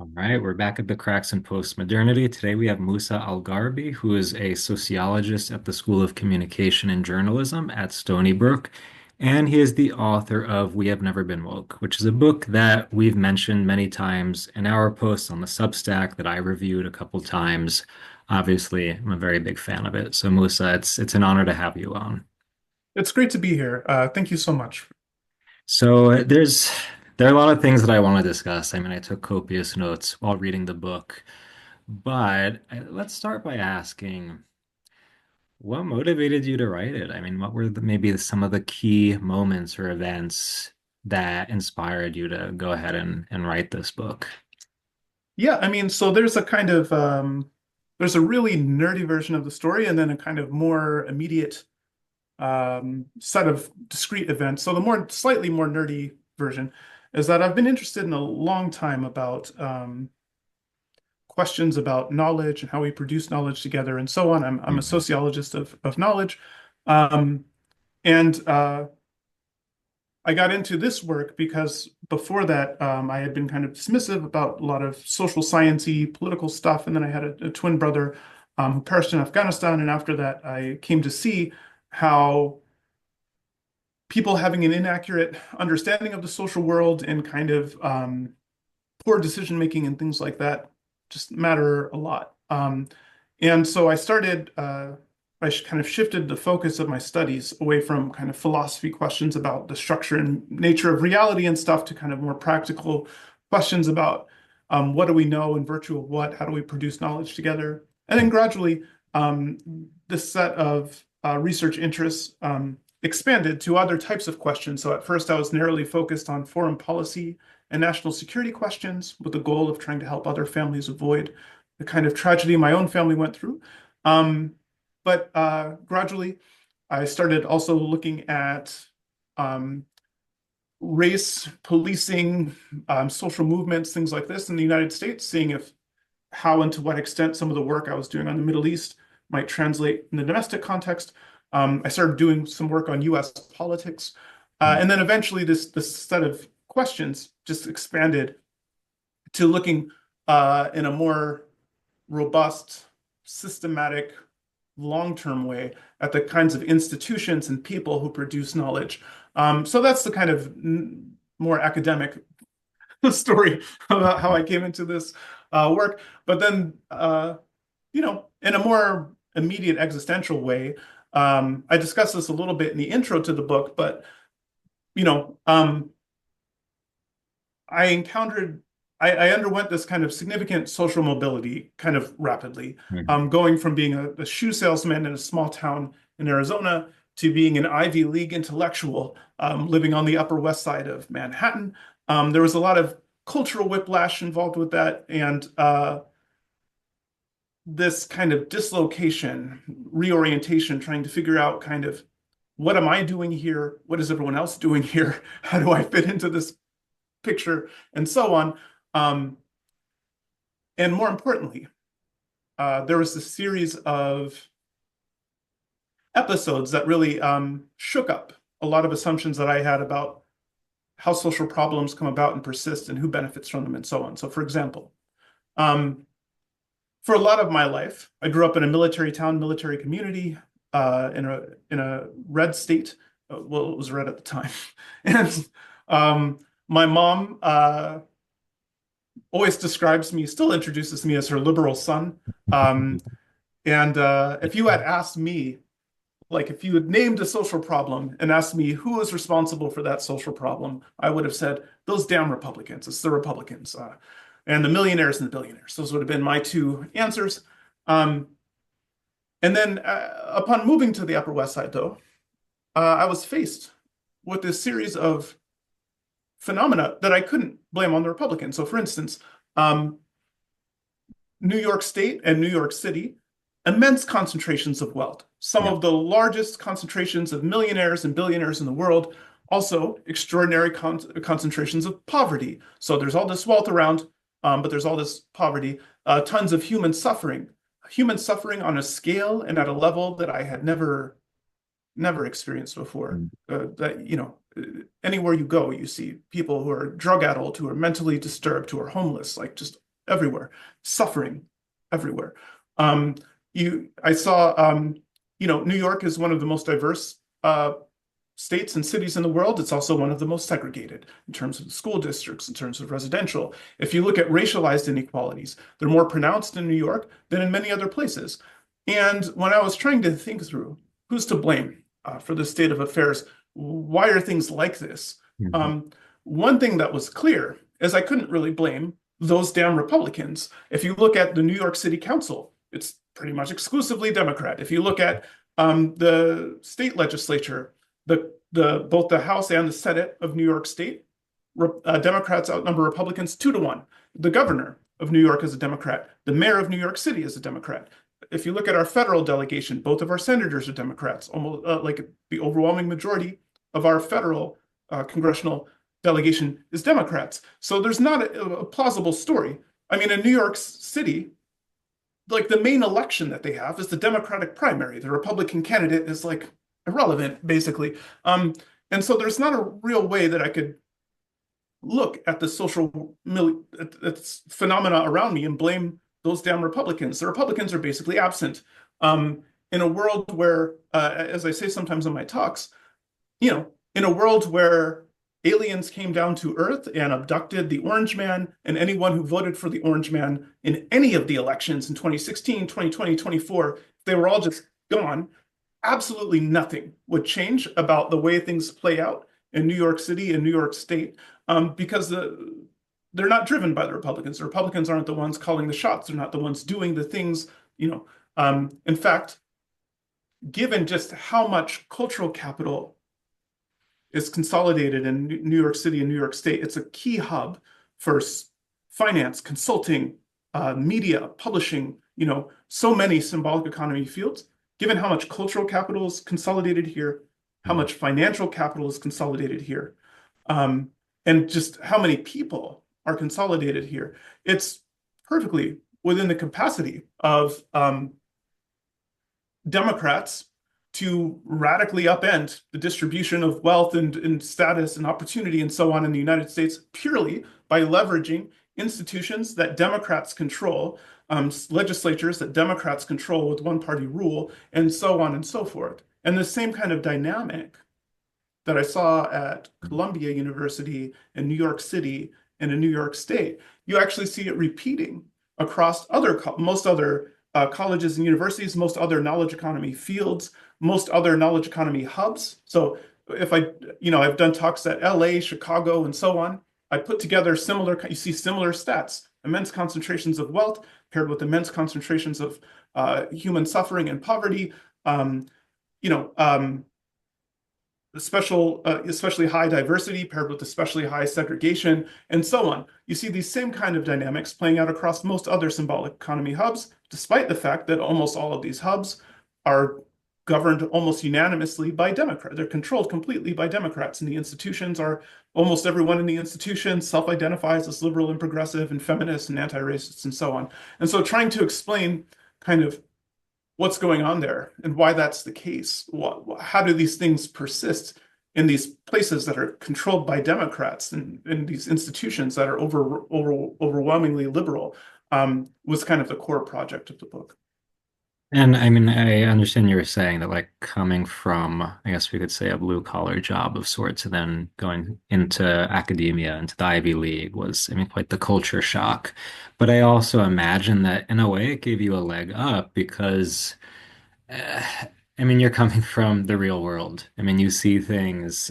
All right, we're back at the cracks in postmodernity. Today we have Musa al-Gharbi, who is a sociologist at the School of Communication and Journalism at Stony Brook, and he is the author of We Have Never Been Woke, which is a book that we've mentioned many times in our posts on the Substack that I reviewed a couple times. Obviously, I'm a very big fan of it. So Musa, it's an honor to have you on. It's great to be here. Thank you so much. There are a lot of things that I want to discuss. I mean, I took copious notes while reading the book. But let's start by asking, what motivated you to write it? I mean, what were maybe some of the key moments or events that inspired you to go ahead and write this book? Yeah, I mean, so there's a kind of there's a really nerdy version of the story, and then a kind of more immediate set of discrete events. So the more slightly more nerdy version is that I've been interested in a long time about questions about knowledge and how we produce knowledge together and so on. I'm a Mhm. sociologist of knowledge, um, and I got into this work because before that, I had been kind of dismissive about a lot of social sciencey, political stuff, and then I had a twin brother who perished in Afghanistan, and after that, I came to see how people having an inaccurate understanding of the social world and kind of poor decision making and things like that just matter a lot. And so I kind of shifted the focus of my studies away from kind of philosophy questions about the structure and nature of reality and stuff to kind of more practical questions about what do we know in virtue of what, how do we produce knowledge together? And then gradually, um, this set of research interests expanded to other types of questions. So at first, I was narrowly focused on foreign policy and national security questions with the goal of trying to help other families avoid the kind of tragedy my own family went through. Um, but gradually, I started also looking at um, race, policing, social movements, things like this in the United States, seeing if how and to what extent some of the work I was doing on the Middle East might translate in the domestic context. I started doing some work on US politics. And then eventually this set of questions just expanded to looking in a more robust, systematic, long-term way at the kinds of institutions and people who produce knowledge. So that's the kind of more academic story about how I came into this work. But then, in a more immediate existential way, I discussed this a little bit in the intro to the book, but you know, um, I encountered, I underwent this kind of significant social mobility kind of rapidly, Mhm. going from being a shoe salesman in a small town in Arizona to being an Ivy League intellectual living on the Upper West Side of Manhattan. There was a lot of cultural whiplash involved with that, and this kind of dislocation, reorientation, trying to figure out kind of what am I doing here? What is everyone else doing here? How do I fit into this picture? And so on. Um, and more importantly, there was this series of episodes that really shook up a lot of assumptions that I had about how social problems come about and persist and who benefits from them and so on. So, for example, um, for a lot of my life, I grew up in a military town, military community, in a red state. Well, it was red at the time, and my mom always describes me, still introduces me as her liberal son. Um, and if you had asked me, like if you had named a social problem and asked me who is responsible for that social problem, I would have said those damn Republicans. It's the Republicans, and the millionaires and the billionaires. Those would have been my two answers. Um, and then upon moving to the Upper West Side, though, I was faced with this series of phenomena that I couldn't blame on the Republicans. So, for instance, um, New York State and New York City, immense concentrations of wealth, some Yeah. of the largest concentrations of millionaires and billionaires in the world, also extraordinary concentrations of poverty. So there's all this wealth around, but there's all this poverty, tons of human suffering on a scale and at a level that I had never experienced before. That anywhere you go, you see people who are drug addled, who are mentally disturbed, who are homeless, like just everywhere, suffering everywhere. Um, I saw, New York is one of the most diverse states and cities in the world. It's also one of the most segregated in terms of school districts, in terms of residential. If you look at racialized inequalities, they're more pronounced in New York than in many other places. And when I was trying to think through who's to blame for the state of affairs, why are things like this? Mhm. Um, One thing that was clear is I couldn't really blame those damn Republicans. If you look at the New York City Council, it's pretty much exclusively Democrat. If you look at the state legislature, the both the House and the Senate of New York State, Democrats outnumber Republicans 2-1. The governor of New York is a Democrat. The mayor of New York City is a Democrat. If you look at our federal delegation, both of our senators are Democrats. Almost like the overwhelming majority of our federal congressional delegation is Democrats. So there's not a plausible story. I mean, in New York City, like the main election that they have is the Democratic primary. The Republican candidate is like irrelevant, basically. Um, and so there's not a real way that I could look at the at phenomena around me and blame those damn Republicans. The Republicans are basically absent. In a world where, as I say sometimes in my talks, in a world where aliens came down to Earth and abducted the Orange Man and anyone who voted for the Orange Man in any of the elections in 2016, 2020, 24, they were all just gone. Absolutely nothing would change about the way things play out in New York City and New York State because they're not driven by the Republicans. The Republicans aren't the ones calling the shots. They're not the ones doing the things, in fact, given just how much cultural capital is consolidated in New York City and New York State. It's a key hub for finance, consulting, media, publishing, so many symbolic economy fields. Given how much cultural capital is consolidated here, how much financial capital is consolidated here, um, and just how many people are consolidated here, it's perfectly within the capacity of Democrats to radically upend the distribution of wealth and status and opportunity and so on in the United States purely by leveraging institutions that Democrats control, legislatures that Democrats control with one party rule, and so on and so forth. And the same kind of dynamic that I saw at Columbia University in New York City and in New York State, you actually see it repeating across most other colleges and universities, most other knowledge economy fields, most other knowledge economy hubs. So if I've done talks at LA, Chicago, and so on. I put together you see similar stats, immense concentrations of wealth paired with immense concentrations of human suffering and poverty. Um, you know, um, especially high diversity paired with especially high segregation, and so on. You see these same kind of dynamics playing out across most other symbolic economy hubs, despite the fact that almost all of these hubs are governed almost unanimously by Democrats. They're controlled completely by Democrats, and the institutions are almost everyone in the institutions self-identifies as liberal and progressive and feminist and anti-racist and so on. And so trying to explain kind of what's going on there and why that's the case. How do these things persist in these places that are controlled by Democrats and in these institutions that are overwhelmingly liberal was kind of the core project of the book. And I mean, I understand you were saying that, like, coming from, I guess we could say, a blue collar job of sorts, and then going into academia, into the Ivy League was, I mean, quite the culture shock. But I also imagine that in a way it gave you a leg up because, uh, I mean, you're coming from the real world. I mean, you see things,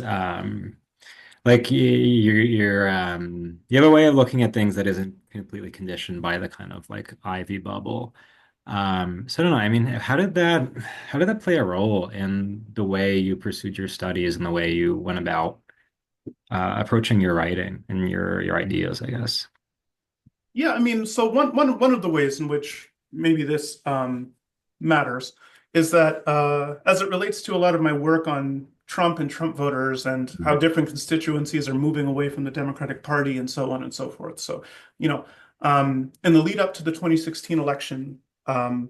like you have a way of looking at things that isn't completely conditioned by the kind of like Ivy bubble. So I don't know. I mean, how did that play a role in the way you pursued your studies and the way you went about approaching your writing and your ideas, I guess. Yeah, I mean, so one of the ways in which maybe this matters is that as it relates to a lot of my work on Trump and Trump voters and how different constituencies are moving away from the Democratic Party and so on and so forth. So, in the lead up to the 2016 election, I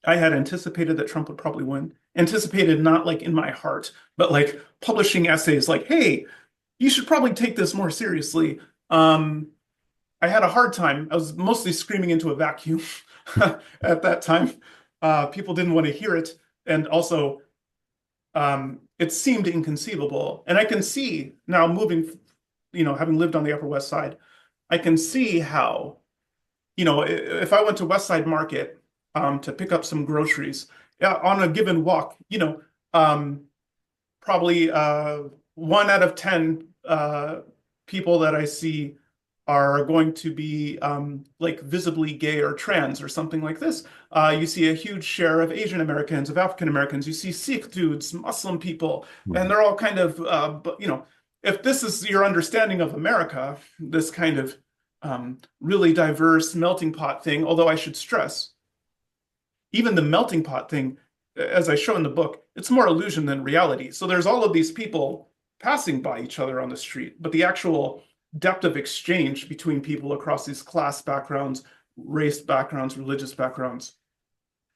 had anticipated that Trump would probably win. Anticipated not like in my heart, but like publishing essays like, hey, you should probably take this more seriously. I had a hard time. I was mostly screaming into a vacuum at that time. People didn't want to hear it, and also it seemed inconceivable. And I can see now moving, having lived on the Upper West Side, I can see how, if I went to West Side Market to pick up some groceries on a given walk, um, probably 1 out of 10 people that I see are going to be like visibly gay or trans or something like this. You see a huge share of Asian Americans, of African Americans. You see Sikh dudes, Muslim people, and they're all kind of, if this is your understanding of America, this kind of really diverse melting pot thing, although I should stress, even the melting pot thing, as I show in the book, it's more illusion than reality. So there's all of these people passing by each other on the street, but the actual depth of exchange between people across these class backgrounds, race backgrounds, religious backgrounds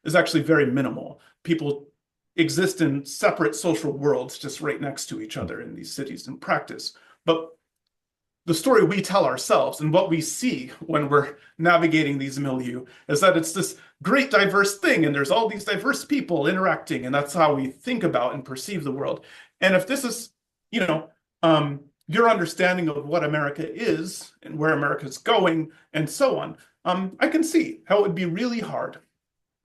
is actually very minimal. People exist in separate social worlds just right next to each other in these cities in practice. But the story we tell ourselves and what we see when we're navigating these milieu is that it's this great diverse thing and there's all these diverse people interacting, and that's how we think about and perceive the world. And if this is, you know, your understanding of what America is and where America's going and so on, I can see how it would be really hard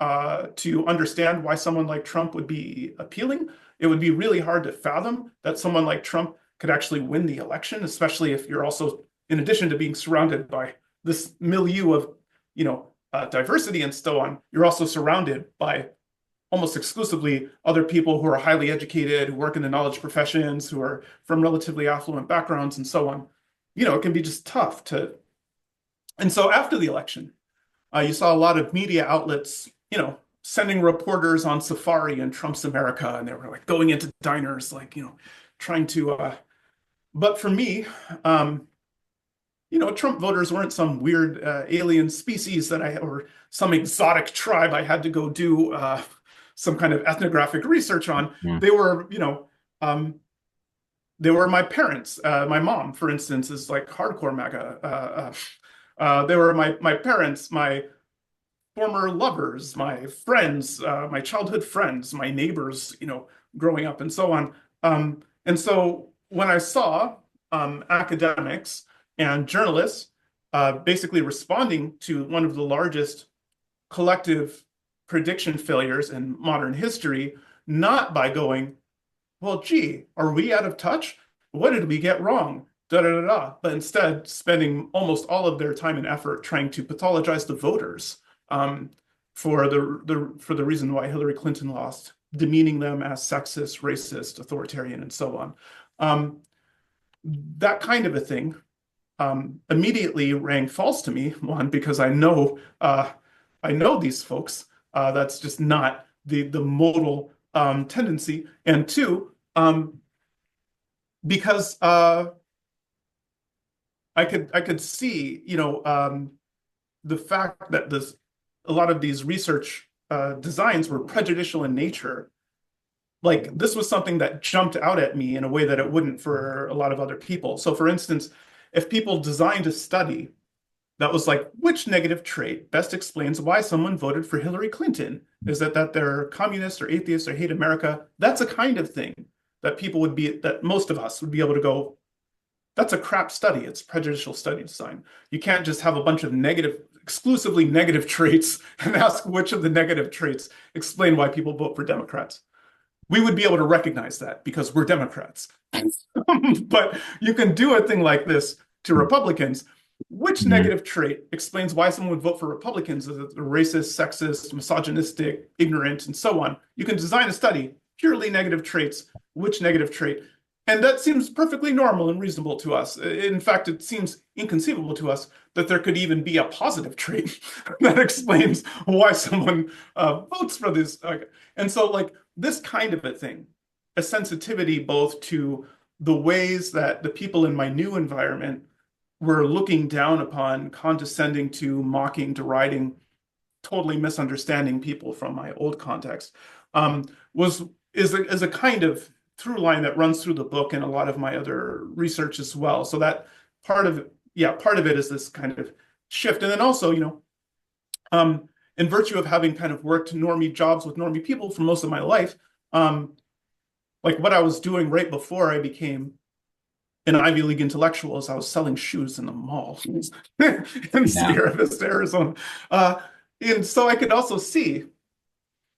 to understand why someone like Trump would be appealing. It would be really hard to fathom that someone like Trump could actually win the election, especially if you're also, in addition to being surrounded by this milieu of, diversity and so on, you're also surrounded by almost exclusively other people who are highly educated, who work in the knowledge professions, who are from relatively affluent backgrounds and so on. It can be just tough to. And so after the election, you saw a lot of media outlets, sending reporters on safari in Trump's America, and they were like going into diners, like, trying to. But for me, Trump voters weren't some weird alien species or some exotic tribe I had to go do some kind of ethnographic research on. Yeah. They were, they were my parents. My mom, for instance, is like hardcore MAGA. They were my parents, my former lovers, my friends, my childhood friends, my neighbors, growing up and so on. And so when I saw academics and journalists basically responding to one of the largest collective prediction failures in modern history, not by going, well, gee, are we out of touch? What did we get wrong? Da da da da. But instead, spending almost all of their time and effort trying to pathologize the voters for the reason why Hillary Clinton lost, demeaning them as sexist, racist, authoritarian, and so on. That kind of a thing immediately rang false to me. One, because I know these folks. That's just not the modal tendency. And two, because I could see, the fact that a lot of these research designs were prejudicial in nature. Like, this was something that jumped out at me in a way that it wouldn't for a lot of other people. So for instance, if people designed a study that was like, which negative trait best explains why someone voted for Hillary Clinton? Is that they're communist or atheist or hate America? That's a kind of thing that that most of us would be able to go, that's a crap study. It's prejudicial study design. You can't just have a bunch of exclusively negative traits and ask which of the negative traits explain why people vote for Democrats. We would be able to recognize that because we're Democrats. But you can do a thing like this to Republicans. Which Mhm. negative trait explains why someone would vote for Republicans? Is it racist, sexist, misogynistic, ignorant, and so on? You can design a study, purely negative traits. Which negative trait? And that seems perfectly normal and reasonable to us. In fact, it seems inconceivable to us that there could even be a positive trait that explains why someone votes for this. And so, like, this kind of a thing, a sensitivity both to the ways that the people in my new environment were looking down upon, condescending to, mocking, deriding, totally misunderstanding people from my old context, is a kind of through line that runs through the book and a lot of my other research as well. So that part of yeah, part of it is this kind of shift. And then also, um, in virtue of having kind of worked normie jobs with normie people for most of my life, um, like what I was doing right before I became an Ivy League intellectual is I was selling shoes in the mall in Yeah. Sierra Vista, Arizona. Uh, and so I could also see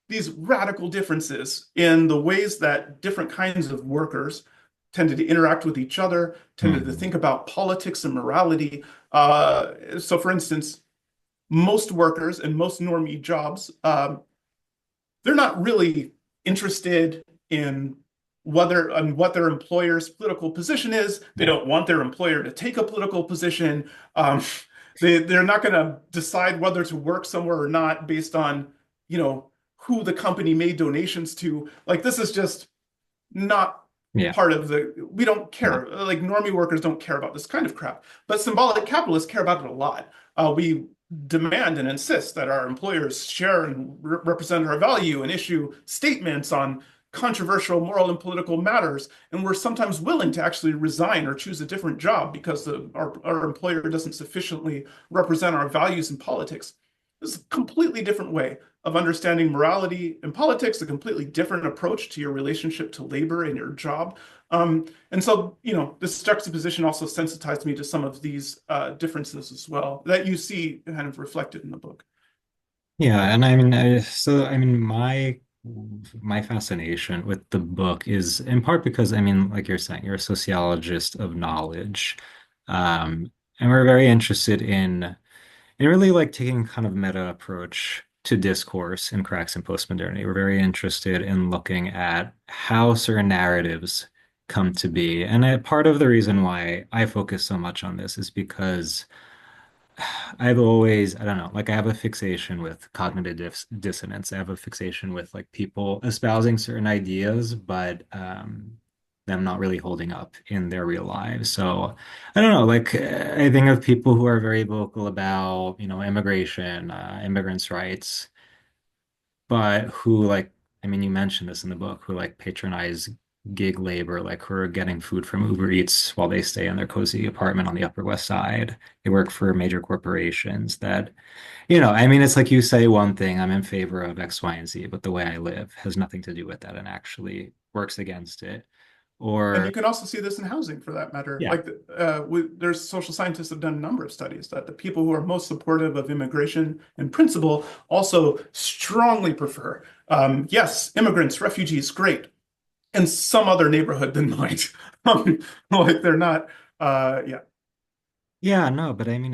these radical differences in the ways that different kinds of workers tended to interact with each other, tended to Hmm. think about politics and morality. So, for instance, most workers and most normie jobs, they're not really interested in what their employer's political position is. They Yeah. don't want their employer to take a political position. Um, they're not going to decide whether to work somewhere or not based on, you know, who the company made donations to. Like this is just not Yeah. part of the, we don't No. care. Like normie workers don't care about this kind of crap, but symbolic capitalists care about it a lot. We demand and insist that our employers share and represent our value and issue statements on controversial moral and political matters. And we're sometimes willing to actually resign or choose a different job because our employer doesn't sufficiently represent our values in politics. This is a completely different way of understanding morality and politics, a completely different approach to your relationship to labor and your job. And so, this juxtaposition also sensitized me to some of these differences as well that you see kind of reflected in the book. Yeah, and I mean, I mean, my fascination with the book is in part because I mean, like you're saying, you're a sociologist of knowledge, and we're very interested in really like taking kind of meta approach to discourse in cracks in postmodernity. We're very interested in looking at how certain narratives come to be, and part of the reason why I focus so much on this is because I've always, I don't know, like I have a fixation with cognitive dissonance. I have a fixation with like people espousing certain ideas, but them not really holding up in their real lives. So I don't know, like I think of people who are very vocal about, immigration, immigrants' rights, but who like, I mean, you mentioned this in the book, who like patronize gig labor, like who are getting food from Uber Eats while they stay in their cozy apartment on the Upper West Side. They work for major corporations that, I mean, it's like you say one thing, I'm in favor of X, Y, and Z, but the way I live has nothing to do with that and actually works against it. And you Or, can also see this in housing for that matter. yeah, Like, there's social scientists have done a number of studies that the people who are most supportive of immigration in principle also strongly prefer, yes, immigrants, refugees, great, in some other neighborhood than mine. Like they're not, yeah. yeah, no, but I mean,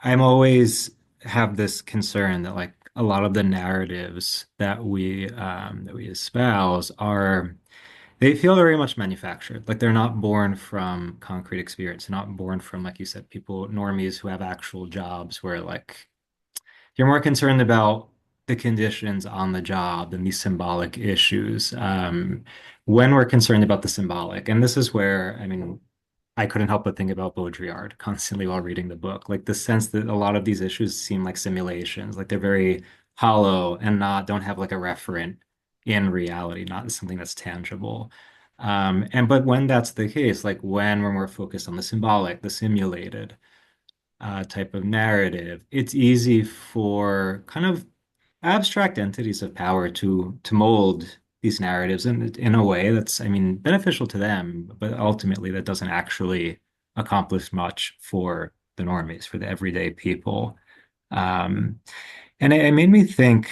I'm always have this concern that like a lot of the narratives that we espouse are they feel very much manufactured. Like they're not born from concrete experience. They're not born from, like you said, people, normies who have actual jobs where like you're more concerned about the conditions on the job than these symbolic issues. When we're concerned about the symbolic, and this is where, I mean, I couldn't help but think about Baudrillard constantly while reading the book. Like the sense that a lot of these issues seem like simulations, like they're very hollow and don't have like a referent in reality, not something that's tangible. But when that's the case, like when we're more focused on the symbolic, the simulated type of narrative, it's easy for kind of abstract entities of power to mold these narratives in a way that's, I mean, beneficial to them, but ultimately that doesn't actually accomplish much for the normies, for the everyday people. Um, and it made me think,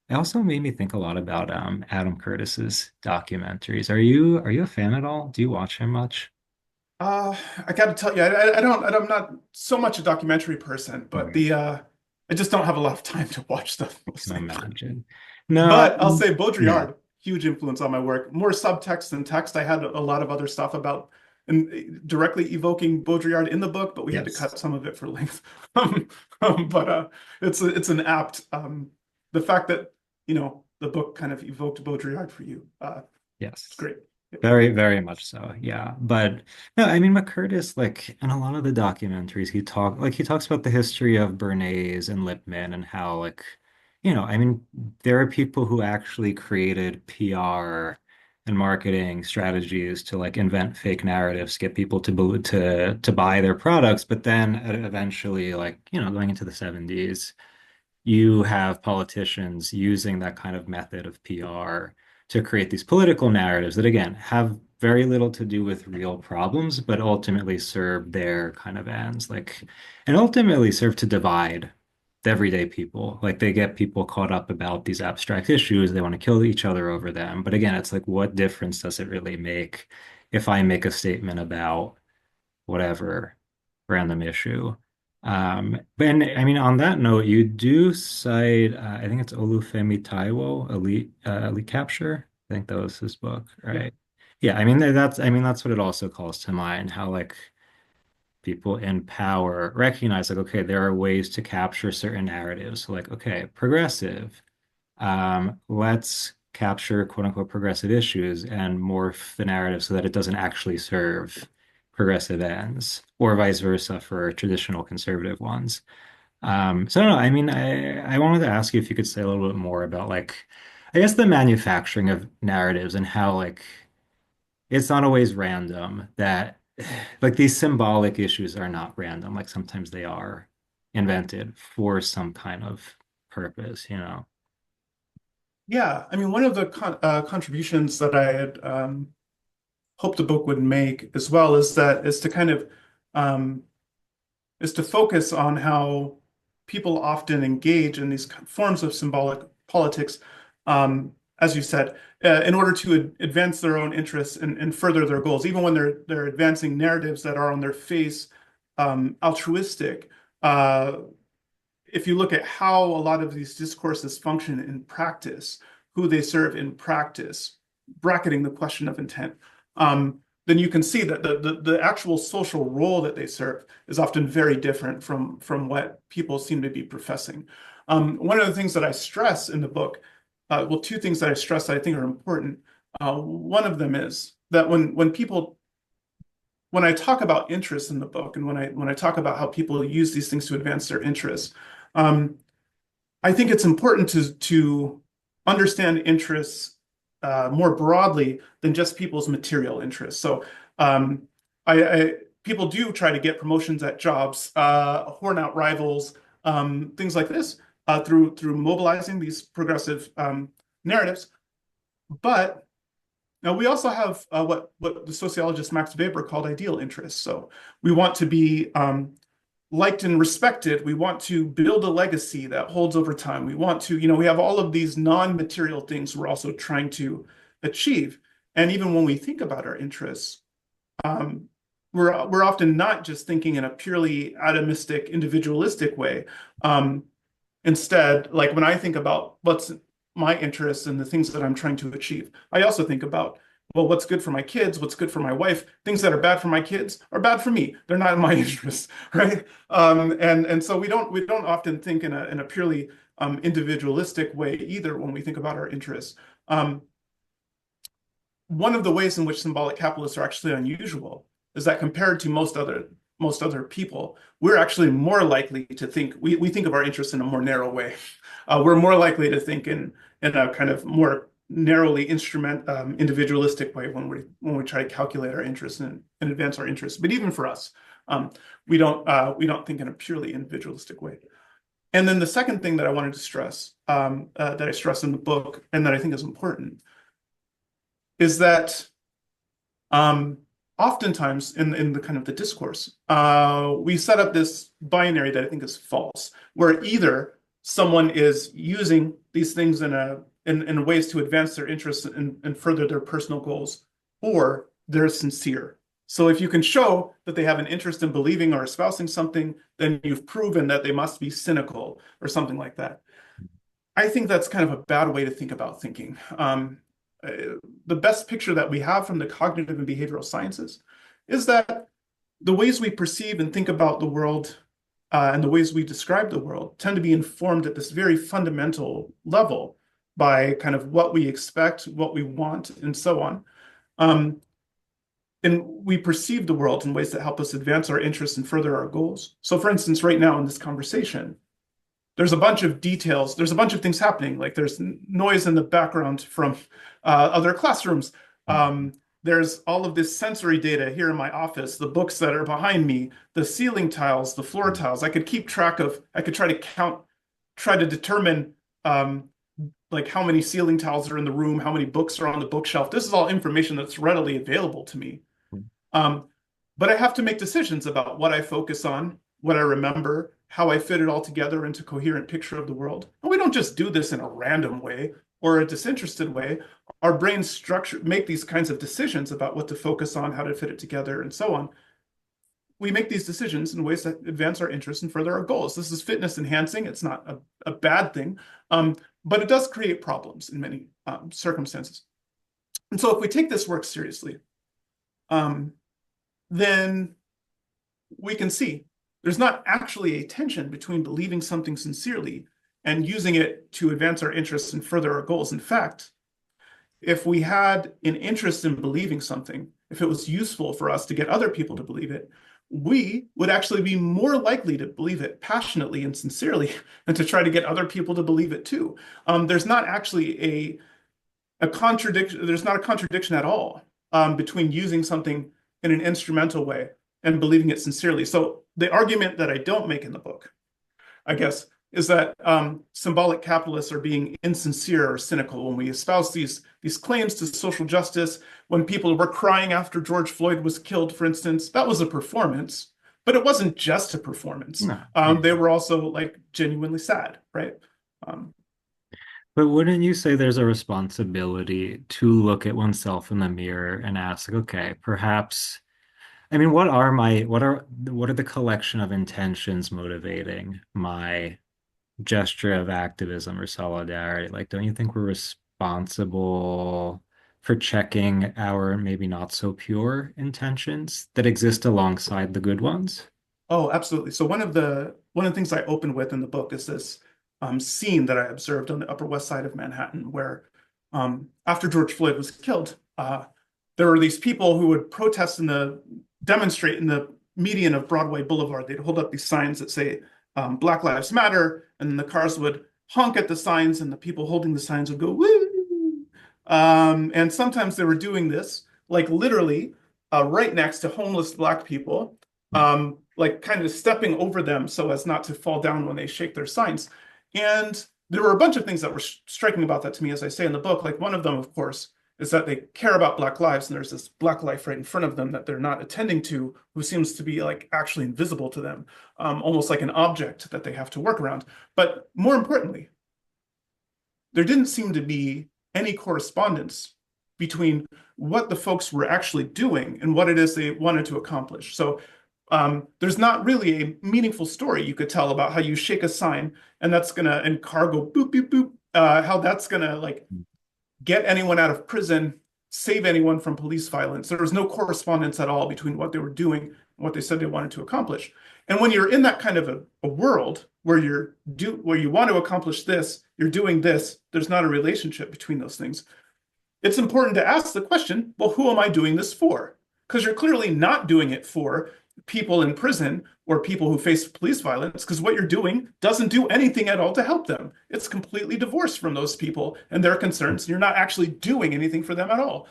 it also made me think a lot about Adam Curtis's documentaries. Are you a fan at all? Do you watch him much? I got to tell you, I'm not so much a documentary person, but Mhm. I just don't have a lot of time to watch stuff I can mostly. imagine. No, But I'll say yeah, Baudrillard, huge influence on my work. More subtext than text. I had a lot of other stuff about and directly evoking Baudrillard in the book, but we had to yes. cut some of it for length. Um, but it's an apt the fact that the book kind of evoked Baudrillard for you. It's Yes. great. Very, very much so. Yeah. But no, I mean McCurtis, like in a lot of the documentaries, he talks about the history of Bernays and Lippmann and how I mean, there are people who actually created PR and marketing strategies to like invent fake narratives, get people to buy their products. But then eventually, like, going into the 70s, you have politicians using that kind of method of PR to create these political narratives that, again, have very little to do with real problems, but ultimately serve their kind of ends, like, and ultimately serve to divide the everyday people. Like, they get people caught up about these abstract issues. They want to kill each other over them. But again, it's like, what difference does it really make if I make a statement about whatever random issue? But and, I mean, on that note, you do cite, I think it's Olufemi Taiwo, Elite Capture. I think that was his book, Yeah. right? Yeah, I mean, that's what it also calls to mind, how like people in power recognize like, okay, there are ways to capture certain narratives. So like, okay, progressive, let's capture quote unquote progressive issues and morph the narrative so that it doesn't actually serve progressive ends, or vice versa for traditional conservative ones. So I don't know. I mean, I wanted to ask you if you could say a little bit more about like, I guess the manufacturing of narratives and how like it's not always random that like these symbolic issues are not random. Like sometimes they are invented for some kind of purpose. Yeah, I mean, one of the contributions that I had hoped the book would make as well is to kind of um, is to focus on how people often engage in these forms of symbolic politics, as you said, in order to advance their own interests and further their goals, even when they're advancing narratives that are on their face altruistic. Uh, if you look at how a lot of these discourses function in practice, who they serve in practice, bracketing the question of intent, then you can see that the actual social role that they serve is often very different from what people seem to be professing. One of the things that I stress in the book, well, two things that I stress that I think are important. One of them is that when I talk about interests in the book, and when I talk about how people use these things to advance their interests, um, I think it's important to understand interests more broadly than just people's material interests. So um, I people do try to get promotions at jobs, horn out rivals, things like this through mobilizing these progressive narratives. But now we also have what the sociologist Max Weber called ideal interests. So we want to be liked and respected. We want to build a legacy that holds over time. We want to, we have all of these non-material things we're also trying to achieve. And even when we think about our interests, um, we're often not just thinking in a purely atomistic, individualistic way. Instead, like when I think about what's my interests and the things that I'm trying to achieve, I also think about, well, what's good for my kids, what's good for my wife. Things that are bad for my kids are bad for me. They're not in my interest, right? And so we don't often think in a purely individualistic way either when we think about our interests. One of the ways in which symbolic capitalists are actually unusual is that compared to most other people, we're actually more likely to think we think of our interests in a more narrow way. We're more likely to think in a kind of more narrowly individualistic way when we try to calculate our interests and advance our interests. But even for us, we don't think in a purely individualistic way. And then the second thing that I wanted to stress, that I stress in the book, and that I think is important, is that um, oftentimes in the kind of the discourse, we set up this binary that I think is false, where either someone is using these things in ways to advance their interests and further their personal goals, or they're sincere. So if you can show that they have an interest in believing or espousing something, then you've proven that they must be cynical or something like that. I think that's kind of a bad way to think about thinking. The best picture that we have from the cognitive and behavioral sciences is that the ways we perceive and think about the world and the ways we describe the world tend to be informed at this very fundamental level by kind of what we expect, what we want, and so on. Um, and we perceive the world in ways that help us advance our interests and further our goals. So, for instance, right now in this conversation, there's a bunch of details. There's a bunch of things happening. Like there's noise in the background from other classrooms. Mhm. There's all of this sensory data here in my office, the books that are behind me, the ceiling tiles, the floor tiles. I could keep track of, I could try to count, try to determine um, like how many ceiling tiles are in the room, how many books are on the bookshelf. This is all information that's readily available to me. Um, but I have to make decisions about what I focus on, what I remember, how I fit it all together into a coherent picture of the world. And we don't just do this in a random way or a disinterested way. Our brains structure make these kinds of decisions about what to focus on, how to fit it together, and so on. We make these decisions in ways that advance our interests and further our goals. This is fitness enhancing. It's not a bad thing, but it does create problems in many circumstances. And so if we take this work seriously, um, then we can see there's not actually a tension between believing something sincerely and using it to advance our interests and further our goals. In fact, if we had an interest in believing something, if it was useful for us to get other people to believe it, we would actually be more likely to believe it passionately and sincerely and to try to get other people to believe it too. There's not actually a contradiction. There's not a contradiction at all between using something in an instrumental way and believing it sincerely. So the argument that I don't make in the book, I guess, is that symbolic capitalists are being insincere or cynical when we espouse these claims to social justice. When people were crying after George Floyd was killed, for instance, that was a performance, but it wasn't just a performance. No, yeah. They were also like genuinely sad, right? Um, But wouldn't you say there's a responsibility to look at oneself in the mirror and ask, okay, perhaps, I mean, what are the collection of intentions motivating my gesture of activism or solidarity? Like, don't you think we're responsible for checking our maybe not so pure intentions that exist alongside the good ones? Oh, absolutely. So one of the things I open with in the book is this scene that I observed on the Upper West Side of Manhattan, where after George Floyd was killed, there were these people who would protest demonstrate in the median of Broadway Boulevard. They'd hold up these signs that say Black Lives Matter, and then the cars would honk at the signs, and the people holding the signs would go woo. And sometimes they were doing this like literally right next to homeless Black people like kind of stepping over them so as not to fall down when they shake their signs. And there were a bunch of things that were striking about that to me, as I say in the book. Like one of them, of course, is that they care about Black lives, and there's this Black life right in front of them that they're not attending to, who seems to be like actually invisible to them, almost like an object that they have to work around. But more importantly, there didn't seem to be any correspondence between what the folks were actually doing and what it is they wanted to accomplish. So there's not really a meaningful story you could tell about how you shake a sign and that's gonna and car go boop boop boop. How that's gonna like get anyone out of prison, save anyone from police violence. There was no correspondence at all between what they were doing and what they said they wanted to accomplish. And when you're in that kind of a world where where you want to accomplish this, you're doing this, there's not a relationship between those things. It's important to ask the question, well, who am I doing this for? Because you're clearly not doing it for people in prison or people who face police violence, because what you're doing doesn't do anything at all to help them. It's completely divorced from those people and their concerns. You're not actually doing anything for them at all.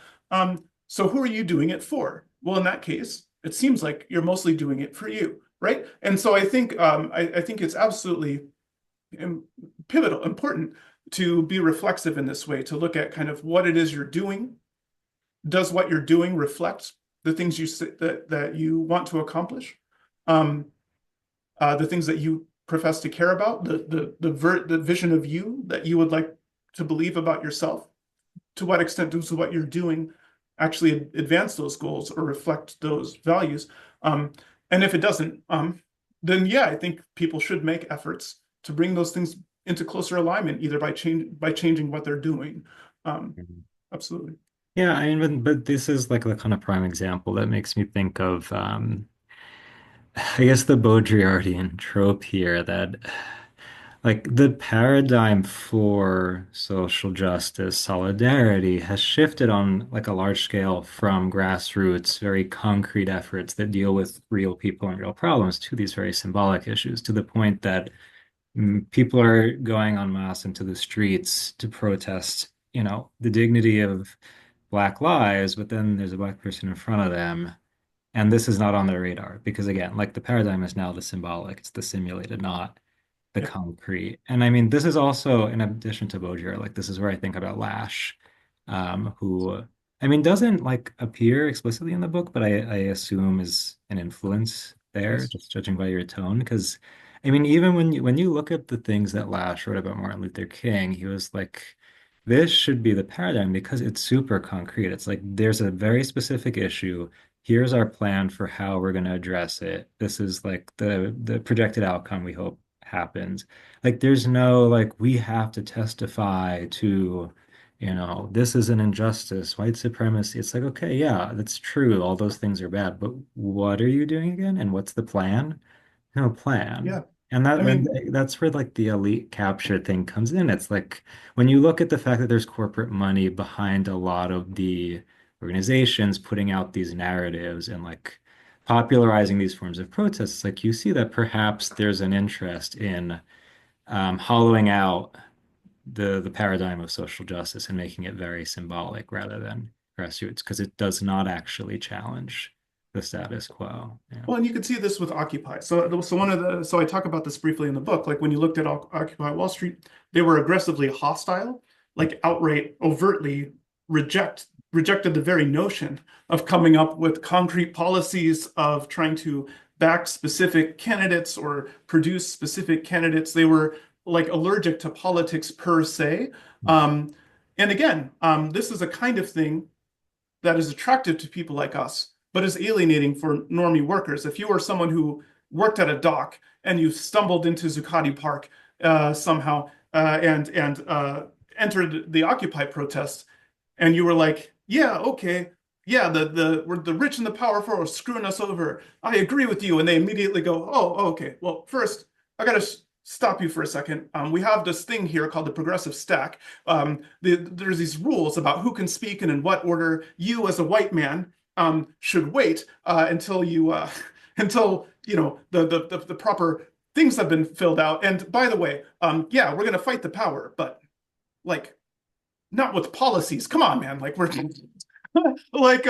So who are you doing it for? Well, in that case, it seems like you're mostly doing it for you, right? And so I think I think it's absolutely pivotal, important to be reflexive in this way, to look at kind of what it is you're doing. Does what you're doing reflect the things that you want to accomplish, um, the things that you profess to care about, the vision of you that you would like to believe about yourself? To what extent does what you're doing actually advance those goals or reflect those values? And if it doesn't, then yeah, I think people should make efforts to bring those things into closer alignment, either by changing what they're doing. Um, absolutely. Yeah, I mean, but this is like the kind of prime example that makes me think of, I guess, the Baudrillardian trope here that, like, the paradigm for social justice, solidarity has shifted on like a large scale from grassroots, very concrete efforts that deal with real people and real problems to these very symbolic issues, to the point that people are going en masse into the streets to protest, the dignity of Black lives, but then there's a Black person in front of them, and this is not on their radar because again, like the paradigm is now the symbolic, it's the simulated, not the Yep. concrete. And I mean, this is also in addition to Bojer, like this is where I think about Lash, who I mean doesn't like appear explicitly in the book, but I assume is an influence there, Yes. just judging by your tone. Because I mean, even when you look at the things that Lash wrote about Martin Luther King, he was like, this should be the paradigm because it's super concrete. It's like there's a very specific issue. Here's our plan for how we're going to address it. This is like the projected outcome we hope happens. Like there's no like we have to testify to, this is an injustice, white supremacy. It's like, okay, yeah, that's true. All those things are bad, but what are you doing again? And what's the plan? No plan. Yeah. And I mean, that's where like the elite capture thing comes in. It's like when you look at the fact that there's corporate money behind a lot of the organizations putting out these narratives and like popularizing these forms of protests, like you see that perhaps there's an interest in hollowing out the paradigm of social justice and making it very symbolic rather than grassroots because it does not actually challenge the status quo. Yeah. well, and you can see this with Occupy. So I talk about this briefly in the book. Like when you looked at Occupy Wall Street, they were aggressively hostile, like outright, overtly rejected the very notion of coming up with concrete policies of trying to back specific candidates or produce specific candidates. They were like allergic to politics per se. Um, and again, this is a kind of thing that is attractive to people like us, but is alienating for normie workers. If you are someone who worked at a dock and you stumbled into Zuccotti Park somehow and entered the Occupy protests, and you were like, "Yeah, okay, yeah, the rich and the powerful are screwing us over. I agree with you," and they immediately go, "Oh, okay. Well, first, I gotta stop you for a second. We have this thing here called the progressive stack. There's these rules about who can speak and in what order. You, as a white man, should wait until you until the proper things have been filled out. And by the way, yeah, we're gonna fight the power, but like not with policies. Come on, man. Like we're like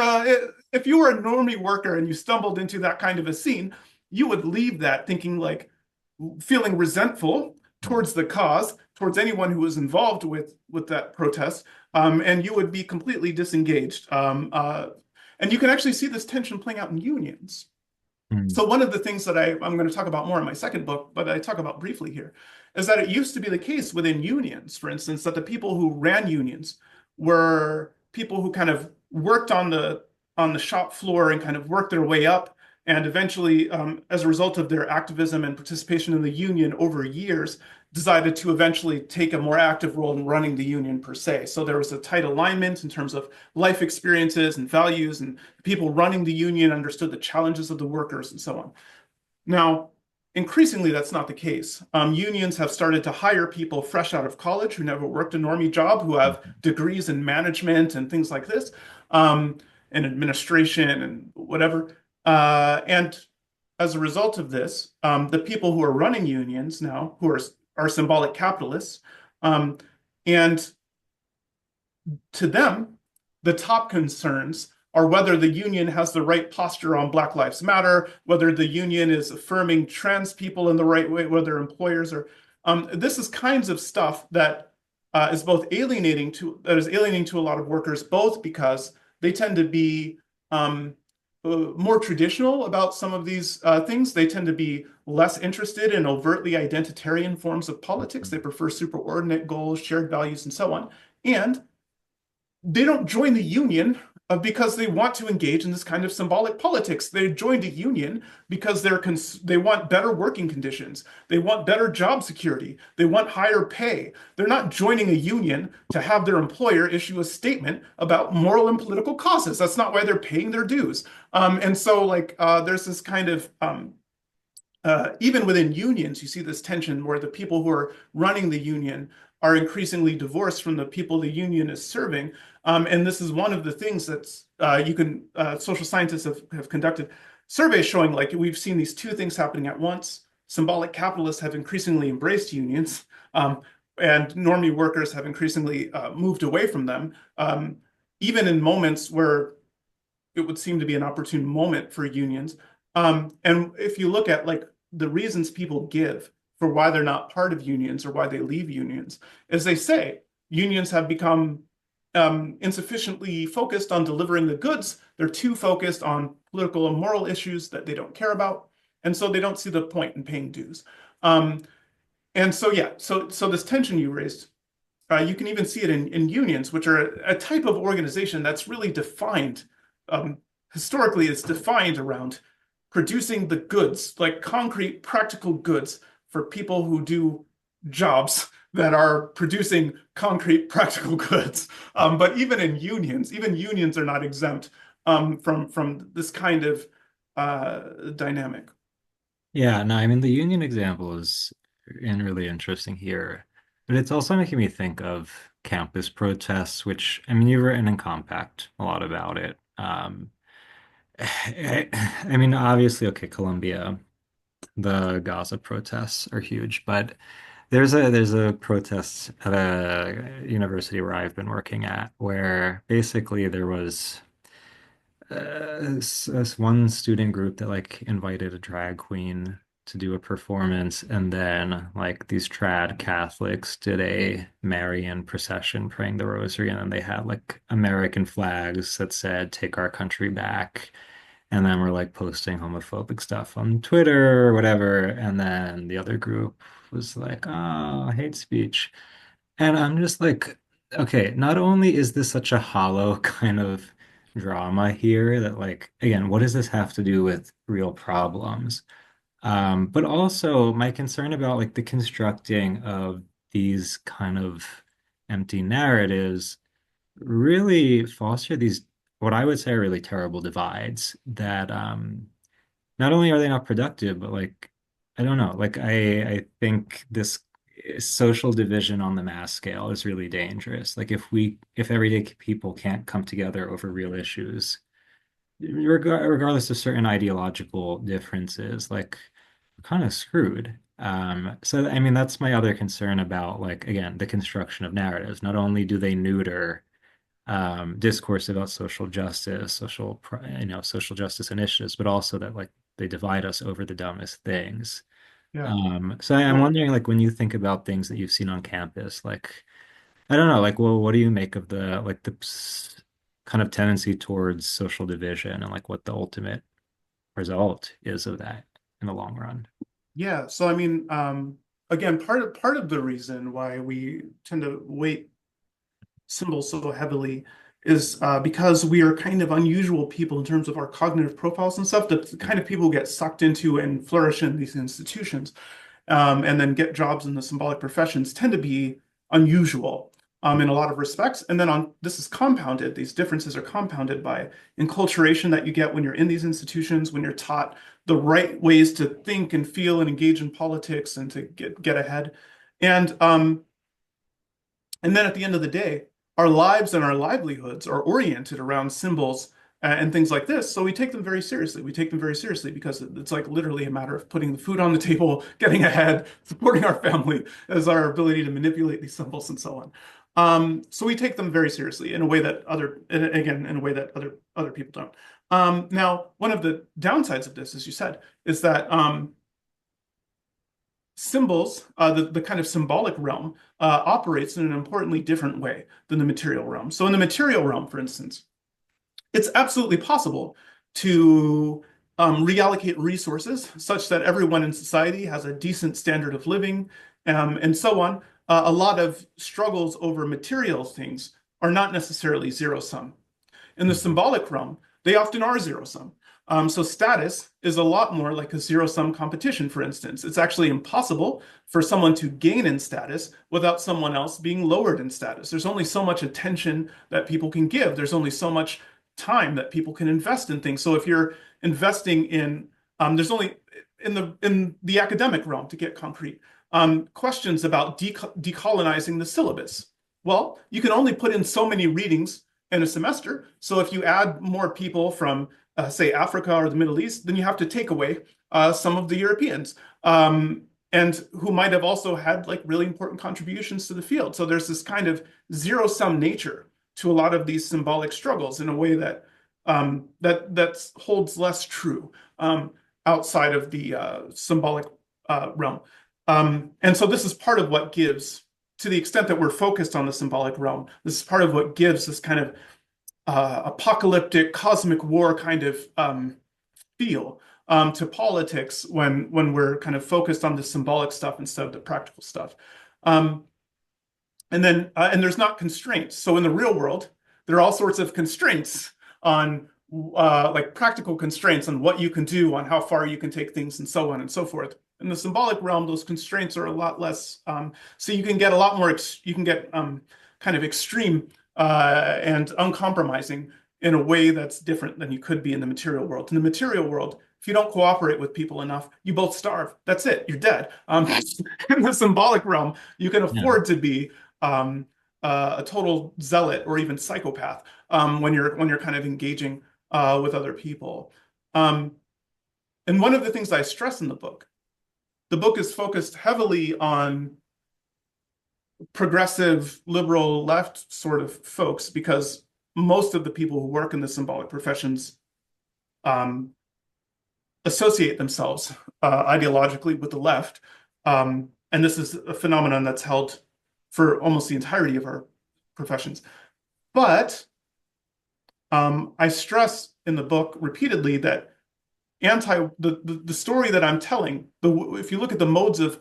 if you were a normie worker and you stumbled into that kind of a scene, you would leave that thinking like feeling resentful towards the cause, towards anyone who was involved with that protest, and you would be completely disengaged. And you can actually see this tension playing out in unions. Mm. So one of the things that I'm going to talk about more in my second book, but I talk about briefly here, is that it used to be the case within unions, for instance, that the people who ran unions were people who kind of worked on the shop floor and kind of worked their way up. And eventually, as a result of their activism and participation in the union over years, decided to eventually take a more active role in running the union per se. So there was a tight alignment in terms of life experiences and values, and people running the union understood the challenges of the workers and so on. Now, increasingly, that's not the case. Unions have started to hire people fresh out of college who never worked a normie job, who have degrees in management and things like this, and administration and whatever. And as a result of this, the people who are running unions now, who are symbolic capitalists, and to them, the top concerns are whether the union has the right posture on Black Lives Matter, whether the union is affirming trans people in the right way, whether employers are. This is kinds of stuff that is alienating to a lot of workers, both because they tend to be more traditional about some of these things. They tend to be less interested in overtly identitarian forms of politics. They prefer superordinate goals, shared values, and so on. And they don't join the union because they want to engage in this kind of symbolic politics. They joined a union because they want better working conditions. They want better job security. They want higher pay. They're not joining a union to have their employer issue a statement about moral and political causes. That's not why they're paying their dues. And so, like, there's this kind of even within unions, you see this tension where the people who are running the union are increasingly divorced from the people the union is serving. And this is one of the things that's social scientists have conducted surveys showing like we've seen these two things happening at once. Symbolic capitalists have increasingly embraced unions, and normie workers have increasingly moved away from them. even in moments where it would seem to be an opportune moment for unions. And if you look at like the reasons people give for why they're not part of unions or why they leave unions, as they say, unions have become insufficiently focused on delivering the goods. They're too focused on political and moral issues that they don't care about. And so they don't see the point in paying dues. Um, and so, yeah, so this tension you raised, you can even see it in unions, which are a type of organization that's really defined. Um, Historically, it's defined around producing the goods, like concrete, practical goods for people who do jobs that are producing concrete, practical goods. But even unions are not exempt from this kind of dynamic. Yeah, no, I mean the union example is really interesting here, but it's also making me think of campus protests, which I mean you've written in Compact a lot about it. I mean obviously, okay, Colombia, the Gaza protests are huge, but there's a protest at a university where I've been working at where basically there was this one student group that like invited a drag queen to do a performance, and then like these trad Catholics did a Marian procession praying the rosary, and then they had like American flags that said "Take our country back," and then we're like posting homophobic stuff on Twitter or whatever, and then the other group was like, "Oh, hate speech." And I'm just like, okay, not only is this such a hollow kind of drama here that like, again, what does this have to do with real problems? But also my concern about like the constructing of these kind of empty narratives really foster these what I would say are really terrible divides that not only are they not productive, but like I don't know, like I think this social division on the mass scale is really dangerous. Like if everyday people can't come together over real issues, regardless of certain ideological differences, like we're kind of screwed. So I mean that's my other concern about like again the construction of narratives. Not only do they neuter discourse about social justice, social justice initiatives, but also that like they divide us over the dumbest things. Yeah. So I'm Well, wondering, like, when you think about things that you've seen on campus, like, I don't know, like, well, what do you make of kind of tendency towards social division and like what the ultimate result is of that in the long run? yeah. So I mean, again, part of the reason why we tend to weight symbols so heavily is because we are kind of unusual people in terms of our cognitive profiles and stuff. The kind of people who get sucked into and flourish in these institutions, and then get jobs in the symbolic professions tend to be unusual in a lot of respects. And then on this is compounded, these differences are compounded by enculturation that you get when you're in these institutions, when you're taught the right ways to think and feel and engage in politics and to get ahead. And and then at the end of the day, our lives and our livelihoods are oriented around symbols and things like this. So we take them very seriously. We take them very seriously because it's like literally a matter of putting the food on the table, getting ahead, supporting our family as our ability to manipulate these symbols and so on. So we take them very seriously in a way that again, in a way that other people don't. Now, one of the downsides of this, as you said, is that symbols, the kind of symbolic realm, operates in an importantly different way than the material realm. So in the material realm, for instance, it's absolutely possible to reallocate resources such that everyone in society has a decent standard of living, and so on. A lot of struggles over material things are not necessarily zero sum. In the Mhm. symbolic realm, they often are zero sum. So status is a lot more like a zero sum competition, for instance. It's actually impossible for someone to gain in status without someone else being lowered in status. There's only so much attention that people can give. There's only so much time that people can invest in things. So if you're investing in, there's only in the academic realm to get concrete, questions about decolonizing the syllabus. Well, you can only put in so many readings in a semester. So if you add more people from, say, Africa or the Middle East, then you have to take away some of the Europeans, and who might have also had like really important contributions to the field. So there's this kind of zero sum nature to a lot of these symbolic struggles in a way that that holds less true outside of the symbolic realm. And so this is part of what gives, to the extent that we're focused on the symbolic realm, this is part of what gives this kind of apocalyptic cosmic war kind of feel to politics when we're kind of focused on the symbolic stuff instead of the practical stuff. Um, and there's not constraints. So in the real world, there are all sorts of constraints on like practical constraints on what you can do, on how far you can take things, and so on and so forth. In the symbolic realm, those constraints are a lot less. So you can get a lot more. You can get kind of extreme and uncompromising in a way that's different than you could be in the material world. In the material world, if you don't cooperate with people enough, you both starve. That's it. You're dead. In the symbolic realm, you can Yeah. afford to be a total zealot or even psychopath when you're kind of engaging with other people. Um, and one of the things I stress in the book is focused heavily on progressive, liberal, left sort of folks because most of the people who work in the symbolic professions um, associate themselves ideologically with the left. And this is a phenomenon that's held for almost the entirety of our professions. But I stress in the book repeatedly that the story that I'm telling, if you look at the modes of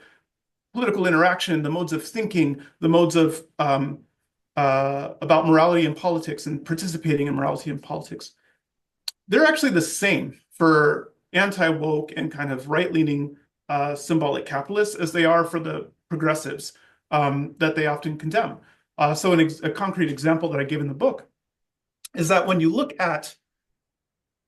political interaction, the modes of thinking, the modes of about morality and politics and participating in morality and politics, they're actually the same for anti-woke and kind of right-leaning symbolic capitalists as they are for the progressives that they often condemn. So a concrete example that I give in the book is that when you look at,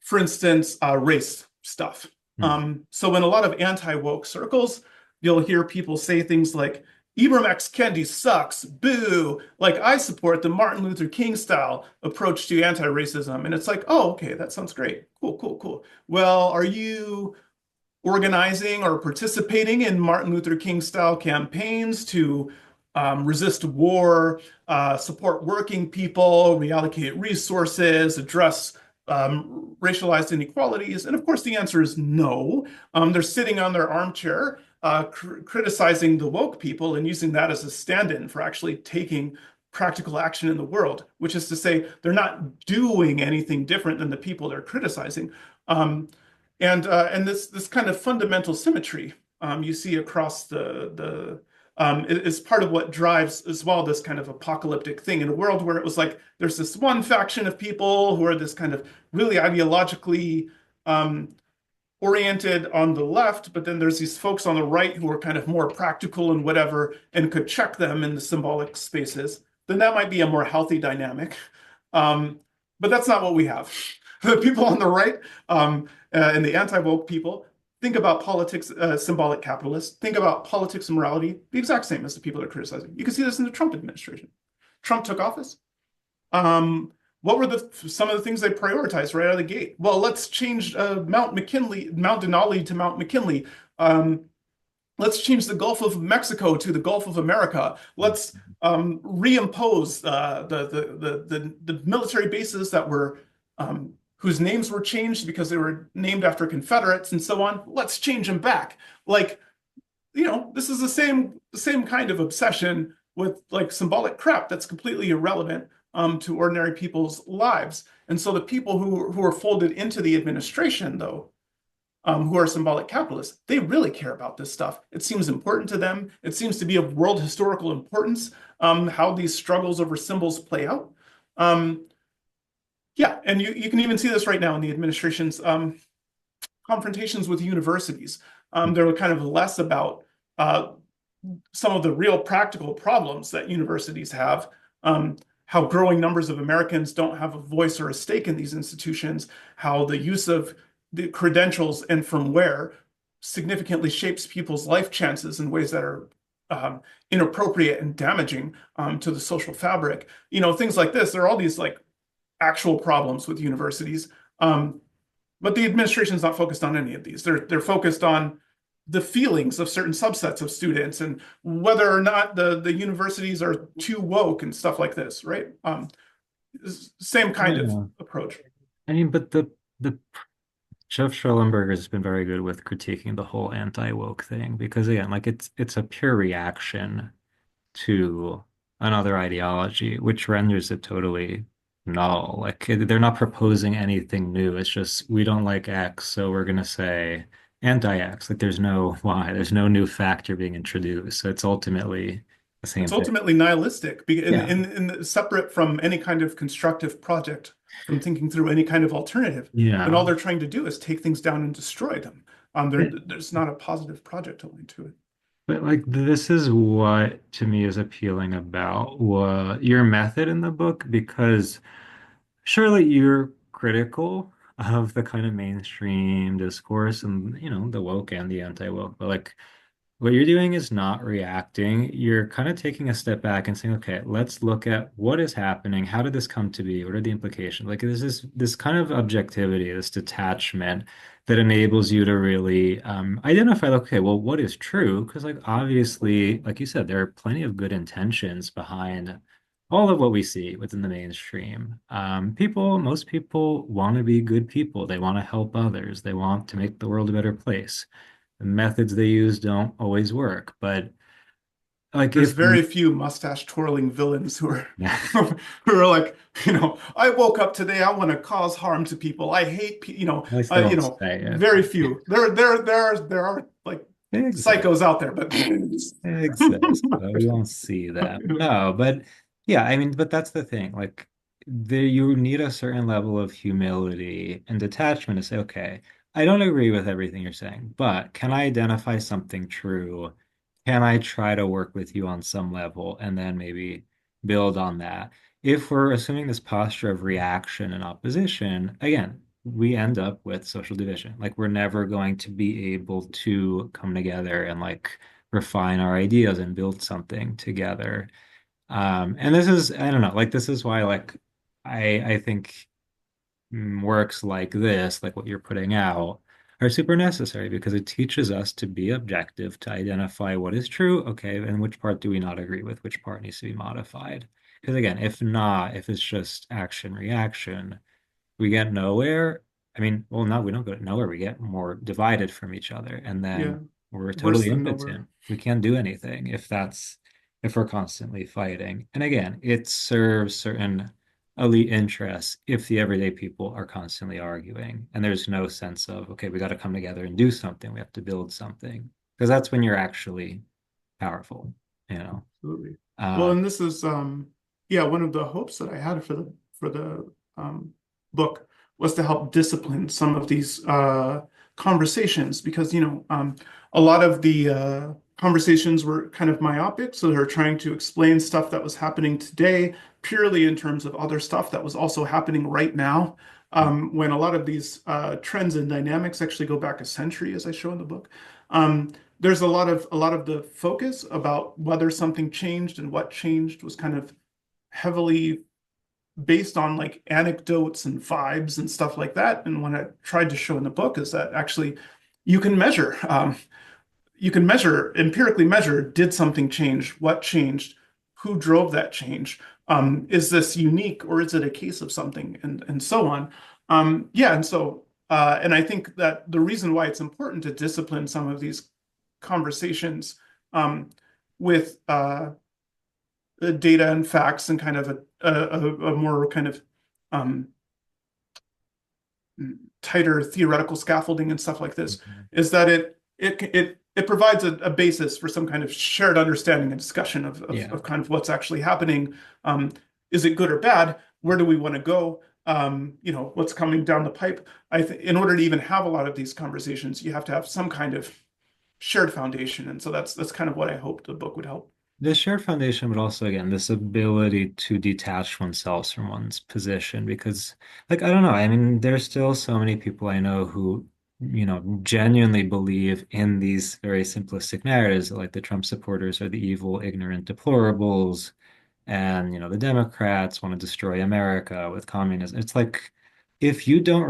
for instance, race stuff. Hmm. So in a lot of anti-woke circles, you'll hear people say things like, Ibram X. Kendi sucks, boo. Like, I support the Martin Luther King style approach to anti-racism. And it's like, oh, okay, that sounds great. Cool, cool, cool. Well, are you organizing or participating in Martin Luther King style campaigns to resist war, support working people, reallocate resources, address racialized inequalities? And of course, the answer is no. They're sitting on their armchair, criticizing the woke people and using that as a stand-in for actually taking practical action in the world, which is to say, they're not doing anything different than the people they're criticizing. And this kind of fundamental symmetry you see across the is part of what drives as well this kind of apocalyptic thing in a world where it was like there's this one faction of people who are this kind of really ideologically oriented on the left, but then there's these folks on the right who are kind of more practical and whatever and could check them in the symbolic spaces. Then that might be a more healthy dynamic. But that's not what we have. The people on the right and the anti-woke people think about politics, symbolic capitalists, think about politics and morality the exact same as the people they're criticizing. You can see this in the Trump administration. Trump took office. What were some of the things they prioritized right out of the gate? Well, let's change Mount Denali to Mount McKinley. Let's change the Gulf of Mexico to the Gulf of America. Let's reimpose the military bases that were whose names were changed because they were named after Confederates and so on. Let's change them back. Like, this is the same kind of obsession with like symbolic crap that's completely irrelevant to ordinary people's lives. And so the people who are folded into the administration, though, who are symbolic capitalists, they really care about this stuff. It seems important to them. It seems to be of world historical importance, how these struggles over symbols play out. Yeah, and you can even see this right now in the administration's confrontations with universities. They're kind of less about some of the real practical problems that universities have, how growing numbers of Americans don't have a voice or a stake in these institutions, how the use of the credentials and from where significantly shapes people's life chances in ways that are inappropriate and damaging to the social fabric. Things like this. There are all these like actual problems with universities, but the administration is not focused on any of these. They're focused on the feelings of certain subsets of students and whether or not the universities are too woke and stuff like this, right? Same kind of Yeah. approach. I mean, but the Jeff Schellenberger has been very good with critiquing the whole anti-woke thing because again, like it's a pure reaction to another ideology, which renders it totally null. Like they're not proposing anything new. It's just we don't like X, so we're gonna say anti-X. Like there's no Y, there's no new factor being introduced. So it's ultimately the It's same thing. ultimately nihilistic, Yeah. separate from any kind of constructive project, from thinking through any kind of alternative. And Yeah. all they're trying to do is take things down and destroy them. There's not a positive project element to it. But like this is what to me is appealing about your method in the book because surely you're critical of the kind of mainstream discourse and the woke and the anti-woke, but like what you're doing is not reacting. You're kind of taking a step back and saying, okay, let's look at what is happening. How did this come to be? What are the implications? Like there's this kind of objectivity, this detachment that enables you to really identify, like, okay, well, what is true? Because like obviously, like you said, there are plenty of good intentions behind all of what we see within the mainstream. Most people want to be good people. They want to help others. They want to make the world a better place. The methods they use don't always work, but like There's if very few mustache twirling villains who are yeah, who are like, I woke up today, I want to cause harm to people. I hate, at least they won't say it. very few. There are like They exist. psychos out there, but They exist, but we won't see them. No, but yeah, I mean, but that's the thing. Like you need a certain level of humility and detachment to say, okay, I don't agree with everything you're saying, but can I identify something true? Can I try to work with you on some level and then maybe build on that? If we're assuming this posture of reaction and opposition, again, we end up with social division. Like we're never going to be able to come together and like refine our ideas and build something together. And this is, I don't know, like this is why like I think works like this, like what you're putting out, are super necessary because it teaches us to be objective, to identify what is true, okay, and which part do we not agree with, which part needs to be modified. Because again, if not, if it's just action reaction, we get nowhere. I mean, well, no, we don't go nowhere. We get more divided from each other, and yeah, then we're worse totally than impotent. nowhere. We can't do anything if we're constantly fighting. And again, it serves certain elite interests if the everyday people are constantly arguing, and there's no sense of, okay, we got to come together and do something. We have to build something because that's when you're actually powerful, you know. Absolutely. Well, Uh, and this is yeah, one of the hopes that I had for the book was to help discipline some of these conversations because a lot of the conversations were kind of myopic, so they're trying to explain stuff that was happening today purely in terms of other stuff that was also happening right now. When a lot of these trends and dynamics actually go back a century, as I show in the book. There's a lot of the focus about whether something changed and what changed was kind of heavily based on like anecdotes and vibes and stuff like that. And what I tried to show in the book is that actually you can measure, empirically measure, did something change? What changed? Who drove that change? Is this unique or is it a case of something? And so on. Yeah, and I think that the reason why it's important to discipline some of these conversations um, with data and facts and kind of a more kind of um, tighter theoretical scaffolding and stuff like this is that it provides a basis for some kind of shared understanding and discussion yeah. of kind of what's actually happening. Is it good or bad? Where do we want to go? What's coming down the pipe? In order to even have a lot of these conversations, you have to have some kind of shared foundation, and so that's kind of what I hope the book would help. This shared foundation, but also again, this ability to detach oneself from one's position, because, like, I don't know. I mean, there's still so many people I know who, genuinely believe in these very simplistic narratives, like the Trump supporters are the evil, ignorant deplorables, and the Democrats want to destroy America with communism. It's like if you don't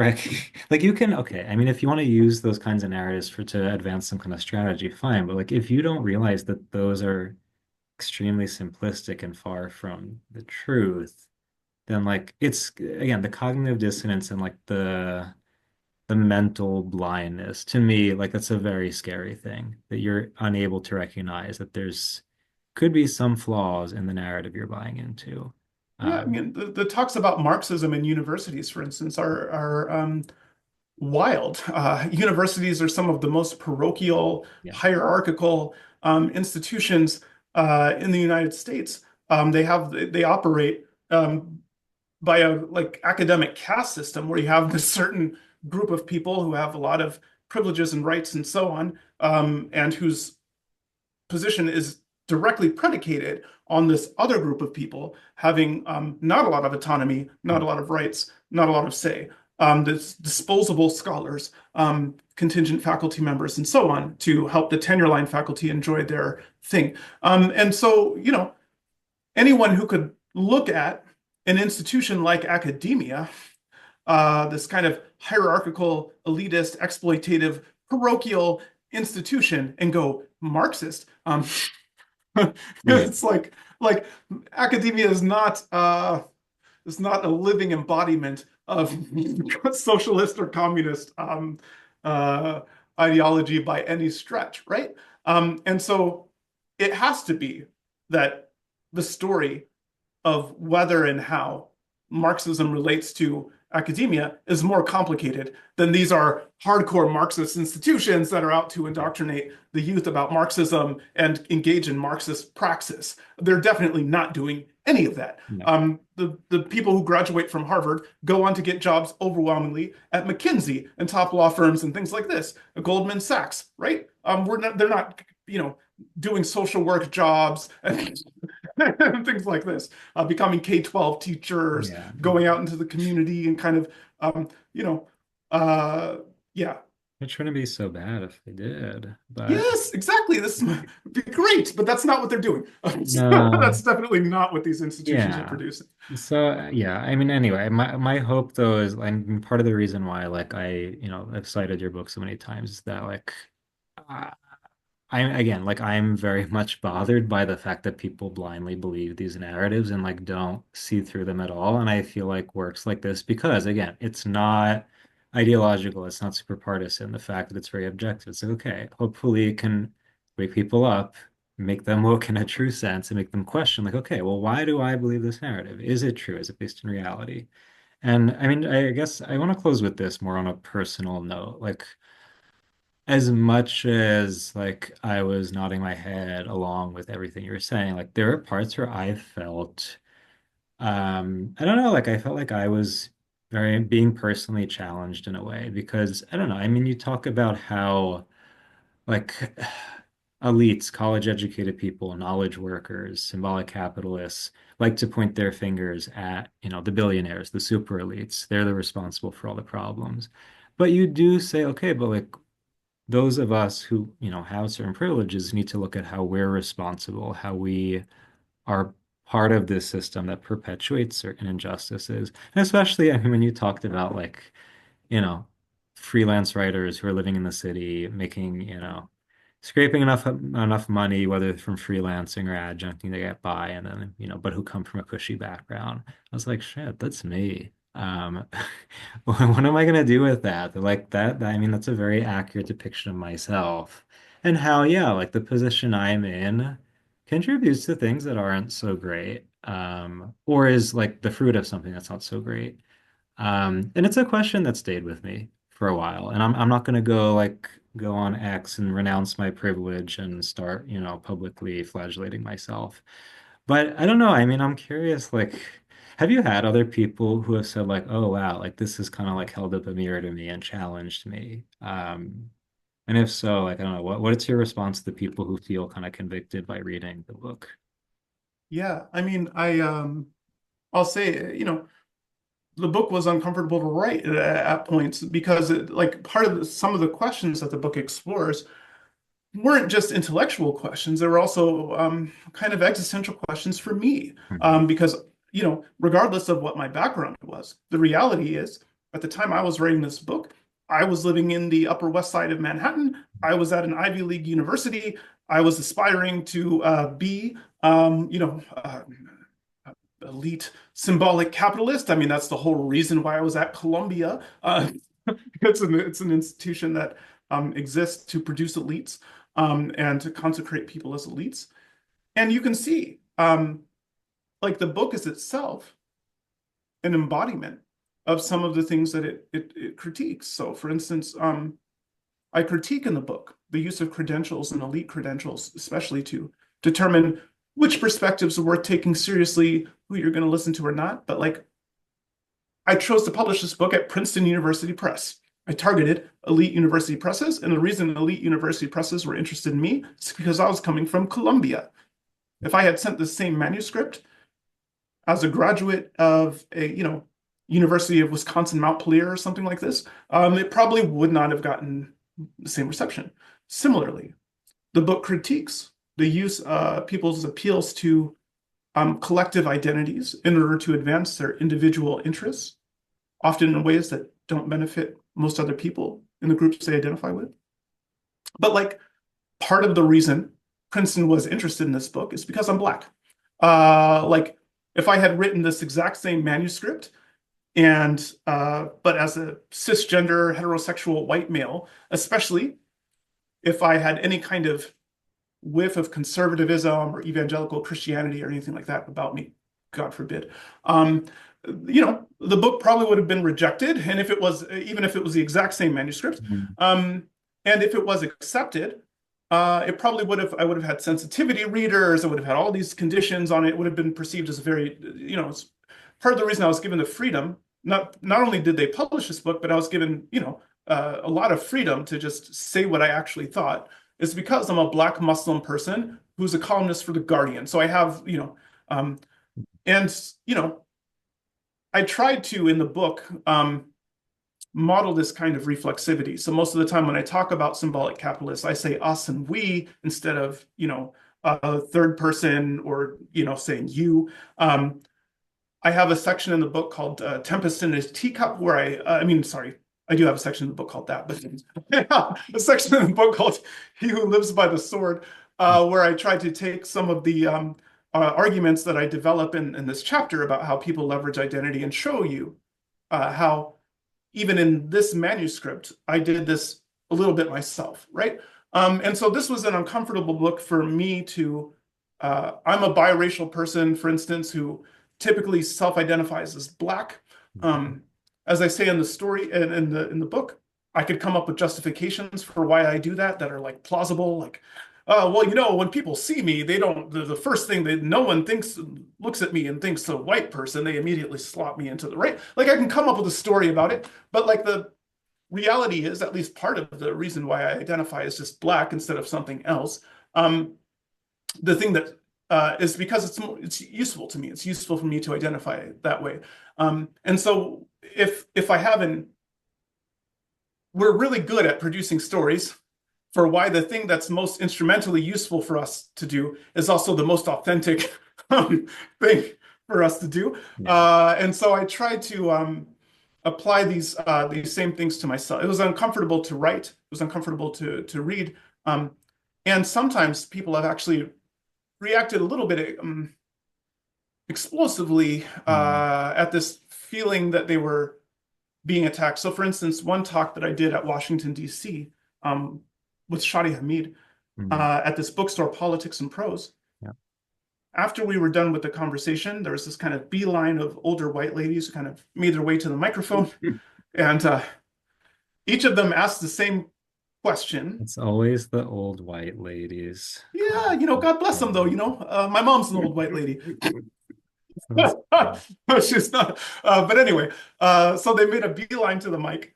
like you can, okay, I mean, if you want to use those kinds of narratives to advance some kind of strategy, fine. But like if you don't realize that those are extremely simplistic and far from the truth, then like it's again the cognitive dissonance and like the mental blindness to me, like that's a very scary thing that you're unable to recognize that there's could be some flaws in the narrative you're buying into. Yeah, I Um, mean, the talks about Marxism in universities, for instance, are wild. Universities are some of the most parochial, yeah. hierarchical institutions in the United States. They operate by a like academic caste system where you have this certain group of people who have a lot of privileges and rights and so on, and whose position is directly predicated on this other group of people having not a lot of autonomy, not a lot of rights, not a lot of say. This disposable scholars, contingent faculty members, and so on to help the tenure line faculty enjoy their thing. And so, anyone who could look at an institution like academia, this kind of hierarchical, elitist, exploitative, parochial institution, and go Marxist. Yeah. It's like academia is not a living embodiment of socialist or communist uh, ideology by any stretch, right? And so it has to be that the story of whether and how Marxism relates to academia is more complicated than these are hardcore Marxist institutions that are out to indoctrinate the youth about Marxism and engage in Marxist praxis. They're definitely not doing any of that. Yeah. The people who graduate from Harvard go on to get jobs overwhelmingly at McKinsey and top law firms and things like this, Goldman Sachs, right? They're not, doing social work jobs and things like this, becoming K-12 teachers, Yeah. going out into the community and kind of, um, you know, uh, yeah. It shouldn't be so bad if they did, but Yes, exactly. This would be great, but that's not what they're doing. no. That's definitely not what these institutions are Yeah. producing. So yeah, I mean, anyway, my hope though is, and part of the reason why like I've cited your book so many times is that like I, I'm again like I'm very much bothered by the fact that people blindly believe these narratives and like don't see through them at all. And I feel like works like this because again, it's not ideological, it's not super partisan. The fact that it's very objective, it's like okay, hopefully it can wake people up, make them woke in a true sense, and make them question like, okay, well, why do I believe this narrative? Is it true? Is it based in reality? And I mean, I guess I want to close with this more on a personal note. Like, as much as like I was nodding my head along with everything you were saying, like there are parts where I felt I don't know, like I felt like I was very being personally challenged in a way because I don't know, I mean you talk about how like elites, college educated people, knowledge workers, symbolic capitalists like to point their fingers at, the billionaires, the super elites. They're the responsible for all the problems. But you do say, okay, but like those of us who, have certain privileges need to look at how we're responsible, how we are part of this system that perpetuates certain injustices. And especially, I mean, when you talked about like, you know, freelance writers who are living in the city, making, scraping enough money, whether from freelancing or adjuncting to get by, and then, but who come from a cushy background. I was like, shit, that's me. What am I gonna do with that? Like that, I mean, that's a very accurate depiction of myself and how, yeah, like the position I'm in contributes to things that aren't so great, or is like the fruit of something that's not so great. And it's a question that stayed with me for a while. And I'm not gonna go on X and renounce my privilege and start, publicly flagellating myself. But I don't know. I mean, I'm curious, like, have you had other people who have said like, oh wow, like this has kind of like held up a mirror to me and challenged me? And if so, like I don't know, what's your response to the people who feel kind of convicted by reading the book? Yeah, I mean, I'll say, the book was uncomfortable to write at points because like part of some of the questions that the book explores weren't just intellectual questions. They were also kind of existential questions for me. Mhm. Because, regardless of what my background was, the reality is at the time I was writing this book, I was living in the Upper West Side of Manhattan. I was at an Ivy League university. I was aspiring to be, elite symbolic capitalist. I mean, that's the whole reason why I was at Columbia. It's an institution that exists to produce elites and to consecrate people as elites. And you can see, like the book is itself an embodiment of some of the things that it critiques. So, for instance, I critique in the book the use of credentials and elite credentials, especially to determine which perspectives are worth taking seriously, who you're going to listen to or not. But like, I chose to publish this book at Princeton University Press. I targeted elite university presses, and the reason elite university presses were interested in me is because I was coming from Columbia. If I had sent the same manuscript as a graduate of a, University of Wisconsin Montpelier or something like this, it probably would not have gotten the same reception. Similarly, the book critiques the use of people's appeals to collective identities in order to advance their individual interests, often in ways that don't benefit most other people in the groups they identify with. But like part of the reason Princeton was interested in this book is because I'm Black. Like if I had written this exact same manuscript and but as a cisgender heterosexual white male, especially if I had any kind of whiff of conservatism or evangelical Christianity or anything like that about me, God forbid, the book probably would have been rejected. And if it was, even if it was the exact same manuscript, Mhm. and if it was accepted, it probably would have, I would have had sensitivity readers, I would have had all these conditions on it, it would have been perceived as a very, it's part of the reason I was given the freedom. Not only did they publish this book, but I was given, a lot of freedom to just say what I actually thought. Is because I'm a Black Muslim person who's a columnist for The Guardian. So I have, and, I tried to, in the book, model this kind of reflexivity. So most of the time when I talk about symbolic capitalists, I say us and we instead of, a third person or, saying you. I have a section in the book called Tempest in a Teacup where I do have a section in the book called that, but a section in the book called He Who Lives by the Sword, where I try to take some of the arguments that I develop in this chapter about how people leverage identity and show you how even in this manuscript, I did this a little bit myself, right? And so this was an uncomfortable book for me to, I'm a biracial person, for instance, who typically self-identifies as Black. As I say in the story and in the book, I could come up with justifications for why I do that are like plausible, like, well, when people see me, they don't, the first thing that no one looks at me and thinks a white person, they immediately slot me into the right. Like I can come up with a story about it, but like the reality is, at least part of the reason why I identify as just Black instead of something else, the thing that is because it's useful to me. It's useful for me to identify that way. And so if I haven't, we're really good at producing stories for why the thing that's most instrumentally useful for us to do is also the most authentic thing for us to do. Yeah. And so I tried to apply these same things to myself. It was uncomfortable to write. It was uncomfortable to read. And sometimes people have actually reacted a little bit explosively Mm. at this feeling that they were being attacked. So, for instance, one talk that I did at Washington, D.C. With Shadi Hamid Mm. at this bookstore, Politics and Prose. Yeah. After we were done with the conversation, there was this kind of beeline of older white ladies who kind of made their way to the microphone. And each of them asked the same question. It's always the old white ladies. Yeah, God bless them, though. My mom's an old white lady. That's funny. She's not. But anyway, so they made a beeline to the mic,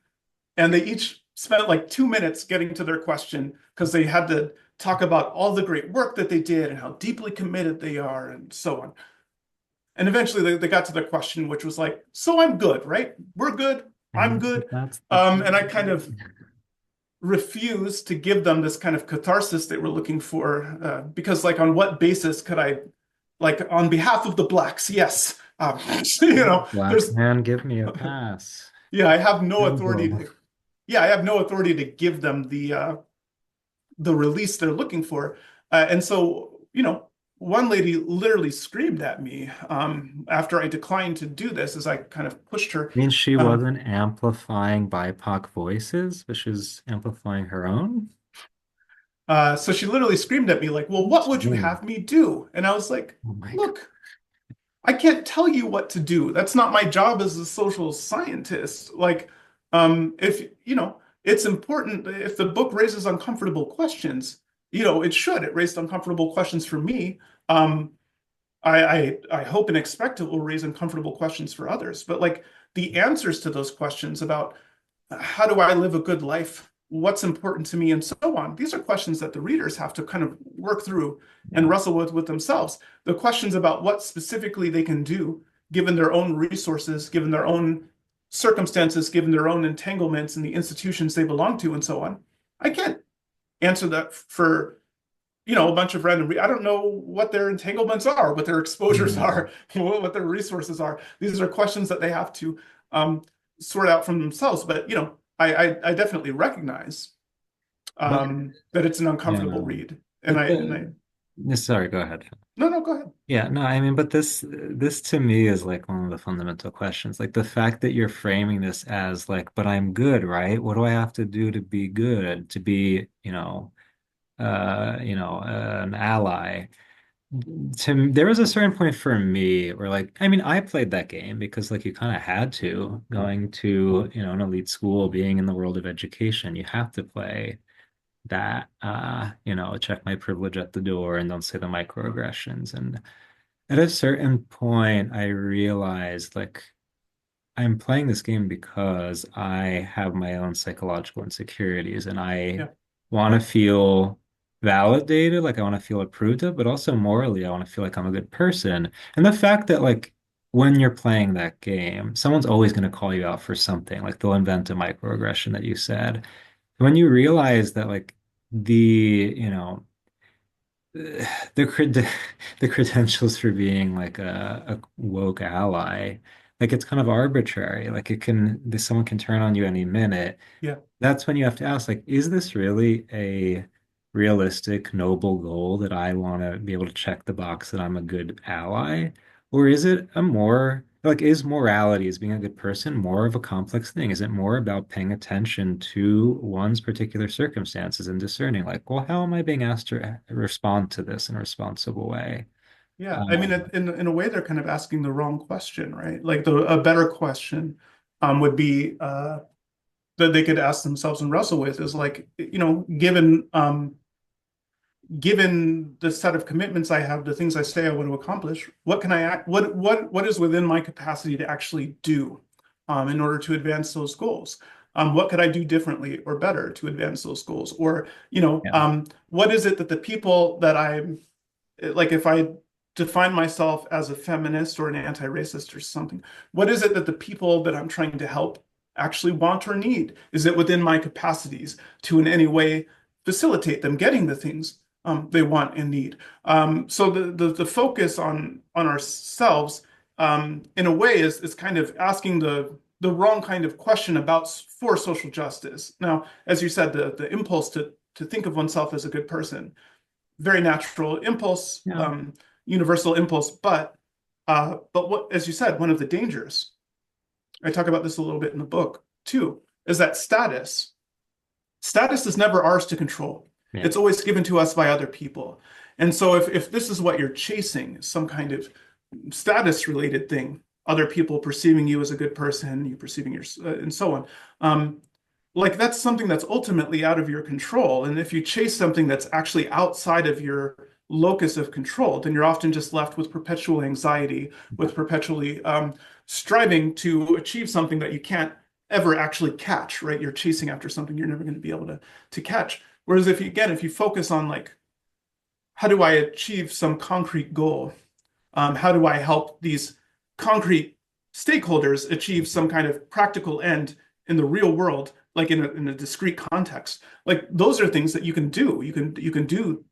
and they each spent like 2 minutes getting to their question because they had to talk about all the great work that they did and how deeply committed they are and so on. And eventually they got to their question, which was like, so I'm good, right? We're good. I'm And good. that's the And I kind of thing. refused to give them this kind of catharsis they were looking for because like on what basis could I, like on behalf of the Blacks, yes. Black There's, man, give me a pass. yeah, I have no Go authority home. to, yeah, I have no authority to give them the release they're looking for. And so, one lady literally screamed at me after I declined to do this as I kind of pushed her. I mean, she Um, wasn't amplifying BIPOC voices, but she was amplifying her own. so she literally screamed at me like, "Well, what would you Oh, have me do?" And I was like, oh my God. "Look, I can't tell you what to do. That's not my job as a social scientist. Like, if you know, it's important if the book raises uncomfortable questions, it should. It raised uncomfortable questions for me. Um, I hope and expect it will raise uncomfortable questions for others. But like the answers to those questions about how do I live a good life? What's important to me, and so on. These are questions that the readers have to kind of work through and Yeah. wrestle with themselves. The questions about what specifically they can do, given their own resources, given their own circumstances, given their own entanglements in the institutions they belong to, and so on. I can't answer that for a bunch of I don't know what their entanglements are, what their exposures Mm. are, what their resources are. These are questions that they have to um, sort out from themselves. But I definitely recognize But that it's an yeah, uncomfortable read, and but I sorry, go ahead. no, go ahead. Yeah, no, I mean, but this to me is like one of the fundamental questions. Like the fact that you're framing this as like, but I'm good, right? What do I have to do to be good, to be, an ally? There was a certain point for me where like, I mean, I played that game because like you kind of had to going to, an elite school, being in the world of education, you have to play that, check my privilege at the door and don't say the microaggressions. And at a certain point, I realized like I'm playing this game because I have my own psychological insecurities and I Yeah, want to feel validated, like I want to feel approved of, but also morally, I want to feel like I'm a good person. And the fact that like when you're playing that game, someone's always going to call you out for something, like they'll invent a microaggression that you said. When you realize that like the, the the credentials for being like a woke ally, like it's kind of arbitrary. Like someone can turn on you any minute. yeah, That's when you have to ask, like, is this really a realistic, noble goal that I want to be able to check the box that I'm a good ally? Or is it a more like, is morality, is being a good person more of a complex thing? Is it more about paying attention to one's particular circumstances and discerning, like, well, how am I being asked to respond to this in a responsible way? yeah. I mean, Um, in a way, they're kind of asking the wrong question, right? Like a better question would be that they could ask themselves and wrestle with is like, given the set of commitments I have, the things I say I want to accomplish, what can I act, what is within my capacity to actually do in order to advance those goals? What could I do differently or better to advance those goals? Or, yeah, what is it that the people that I'm like, if I define myself as a feminist or an anti-racist or something, what is it that the people that I'm trying to help actually want or need? Is it within my capacities to in any way facilitate them getting the things they want and need? So the focus on ourselves, in a way, is kind of asking the wrong kind of question about for social justice. Now, as you said, the impulse to think of oneself as a good person, very natural impulse, yeah, universal impulse. But what, as you said, one of the dangers, I talk about this a little bit in the book too, is that status is never ours to control. yeah, It's always given to us by other people. And so if this is what you're chasing, some kind of status related thing, other people perceiving you as a good person, you perceiving your, and so on. Like that's something that's ultimately out of your control. And if you chase something that's actually outside of your locus of control, then you're often just left with perpetual anxiety, with perpetually striving to achieve something that you can't ever actually catch, right? You're chasing after something you're never going to be able to catch. Whereas if you focus on like, how do I achieve some concrete goal? How do I help these concrete stakeholders achieve some kind of practical end in the real world, like in a discrete context? Like those are things that you can do. You can do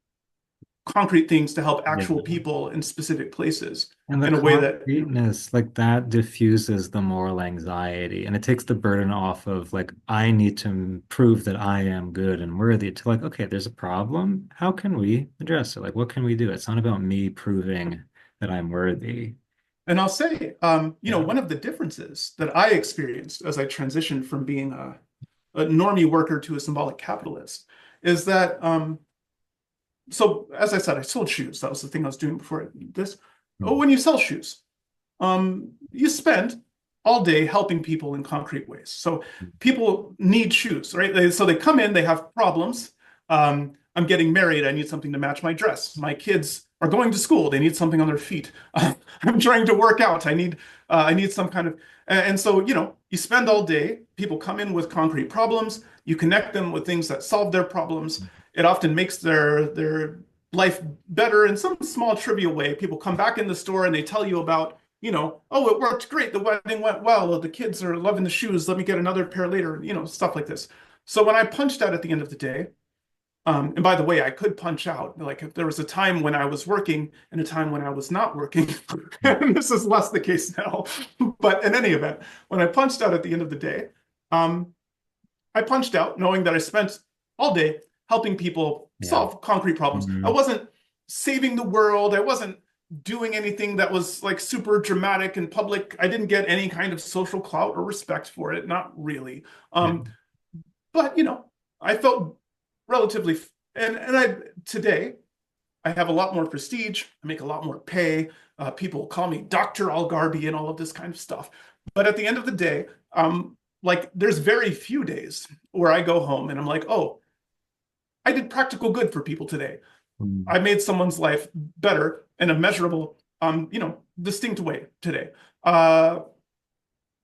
concrete things to help Yeah. actual people in specific places And the in a way that, concreteness, like that diffuses the moral anxiety and it takes the burden off of like, I need to prove that I am good and worthy to like, okay, there's a problem. How can we address it? Like, what can we do? It's not about me proving that I'm worthy. and I'll say, Yeah. one of the differences that I experienced as I transitioned from being a normie worker to a symbolic capitalist is that, so as I said, I sold shoes. That was the thing I was doing before this. Oh, Mm. when you sell shoes, you spend all day helping people in concrete ways. So people need shoes, right? So they come in, they have problems. I'm getting married. I need something to match my dress. My kids are going to school. They need something on their feet. I'm trying to work out. I need some kind of, and so, you spend all day. People come in with concrete problems. You connect them with things that solve their problems. It often makes their life better in some small trivial way. People come back in the store and they tell you about, oh, it worked great. The wedding went well. The kids are loving the shoes. Let me get another pair later, stuff like this. So when I punched out at the end of the day, and by the way, I could punch out. Like there was a time when I was working and a time when I was not working. And this is less the case now. But in any event, when I punched out at the end of the day, um, I punched out knowing that I spent all day helping people Yeah. solve concrete problems. I Mhm. wasn't saving the world. I wasn't doing anything that was like super dramatic and public. I didn't get any kind of social clout or respect for it. Not really. Yeah. But I felt relatively, and I today I have a lot more prestige. I make a lot more pay. People call me Dr. Al-Gharbi and all of this kind of stuff. But at the end of the day, like there's very few days where I go home and I'm like, oh, I did practical good for people today. Mm. I made someone's life better in a measurable, distinct way today. Uh,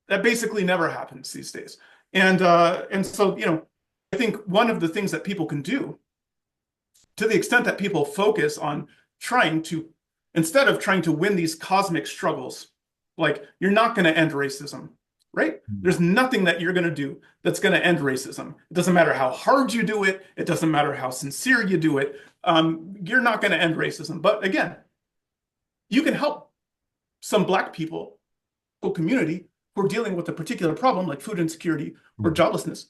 that basically never happens these days. And so, I think one of the things that people can do, to the extent that people focus on trying to, instead of trying to win these cosmic struggles, like you're not going to end racism, right? Mm. There's nothing that you're going to do that's going to end racism. It doesn't matter how hard you do it. It doesn't matter how sincere you do it. You're not going to end racism. But again, you can help some Black people, community who are dealing with a particular problem like food insecurity or Mm. joblessness.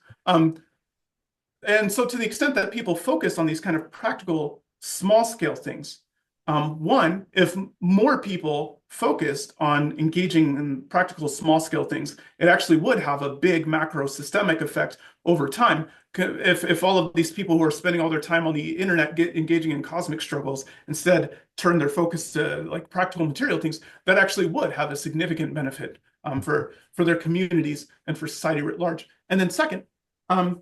And so to the extent that people focus on these kind of practical, small scale things, one, if more people focused on engaging in practical, small scale things, it actually would have a big macro systemic effect over time. If all of these people who are spending all their time on the internet engaging in cosmic struggles instead turn their focus to like practical material things, that actually would have a significant benefit for their communities and for society writ large. And then second, um,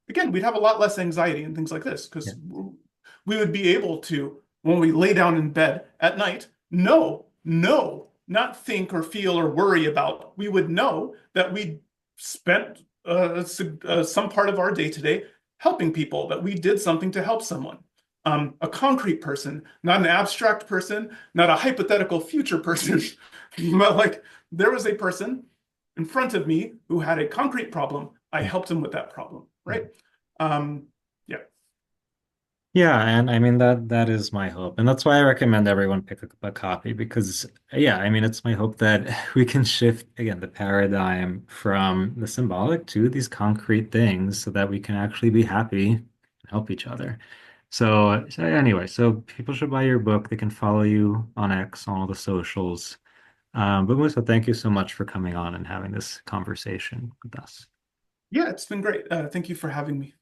again, we'd have a lot less anxiety and things like this Yeah. because we would be able to, when we lay down in bed at night, not think or feel or worry about. We would know that we spent some part of our day today helping people, that we did something to help someone. A concrete person, not an abstract person, not a hypothetical future person, but like there was a person in front of me who had a concrete problem. I helped him with that problem, Yeah. right? Um, yeah, Yeah, and I mean that is my hope. And that's why I recommend everyone pick up a copy because yeah, I mean it's my hope that we can shift again the paradigm from the symbolic to these concrete things so that we can actually be happy and help each other. So anyway, so people should buy your book. They can follow you on X, on all the socials. But Musa, thank you so much for coming on and having this conversation with us. yeah, it's been great. Thank you for having me.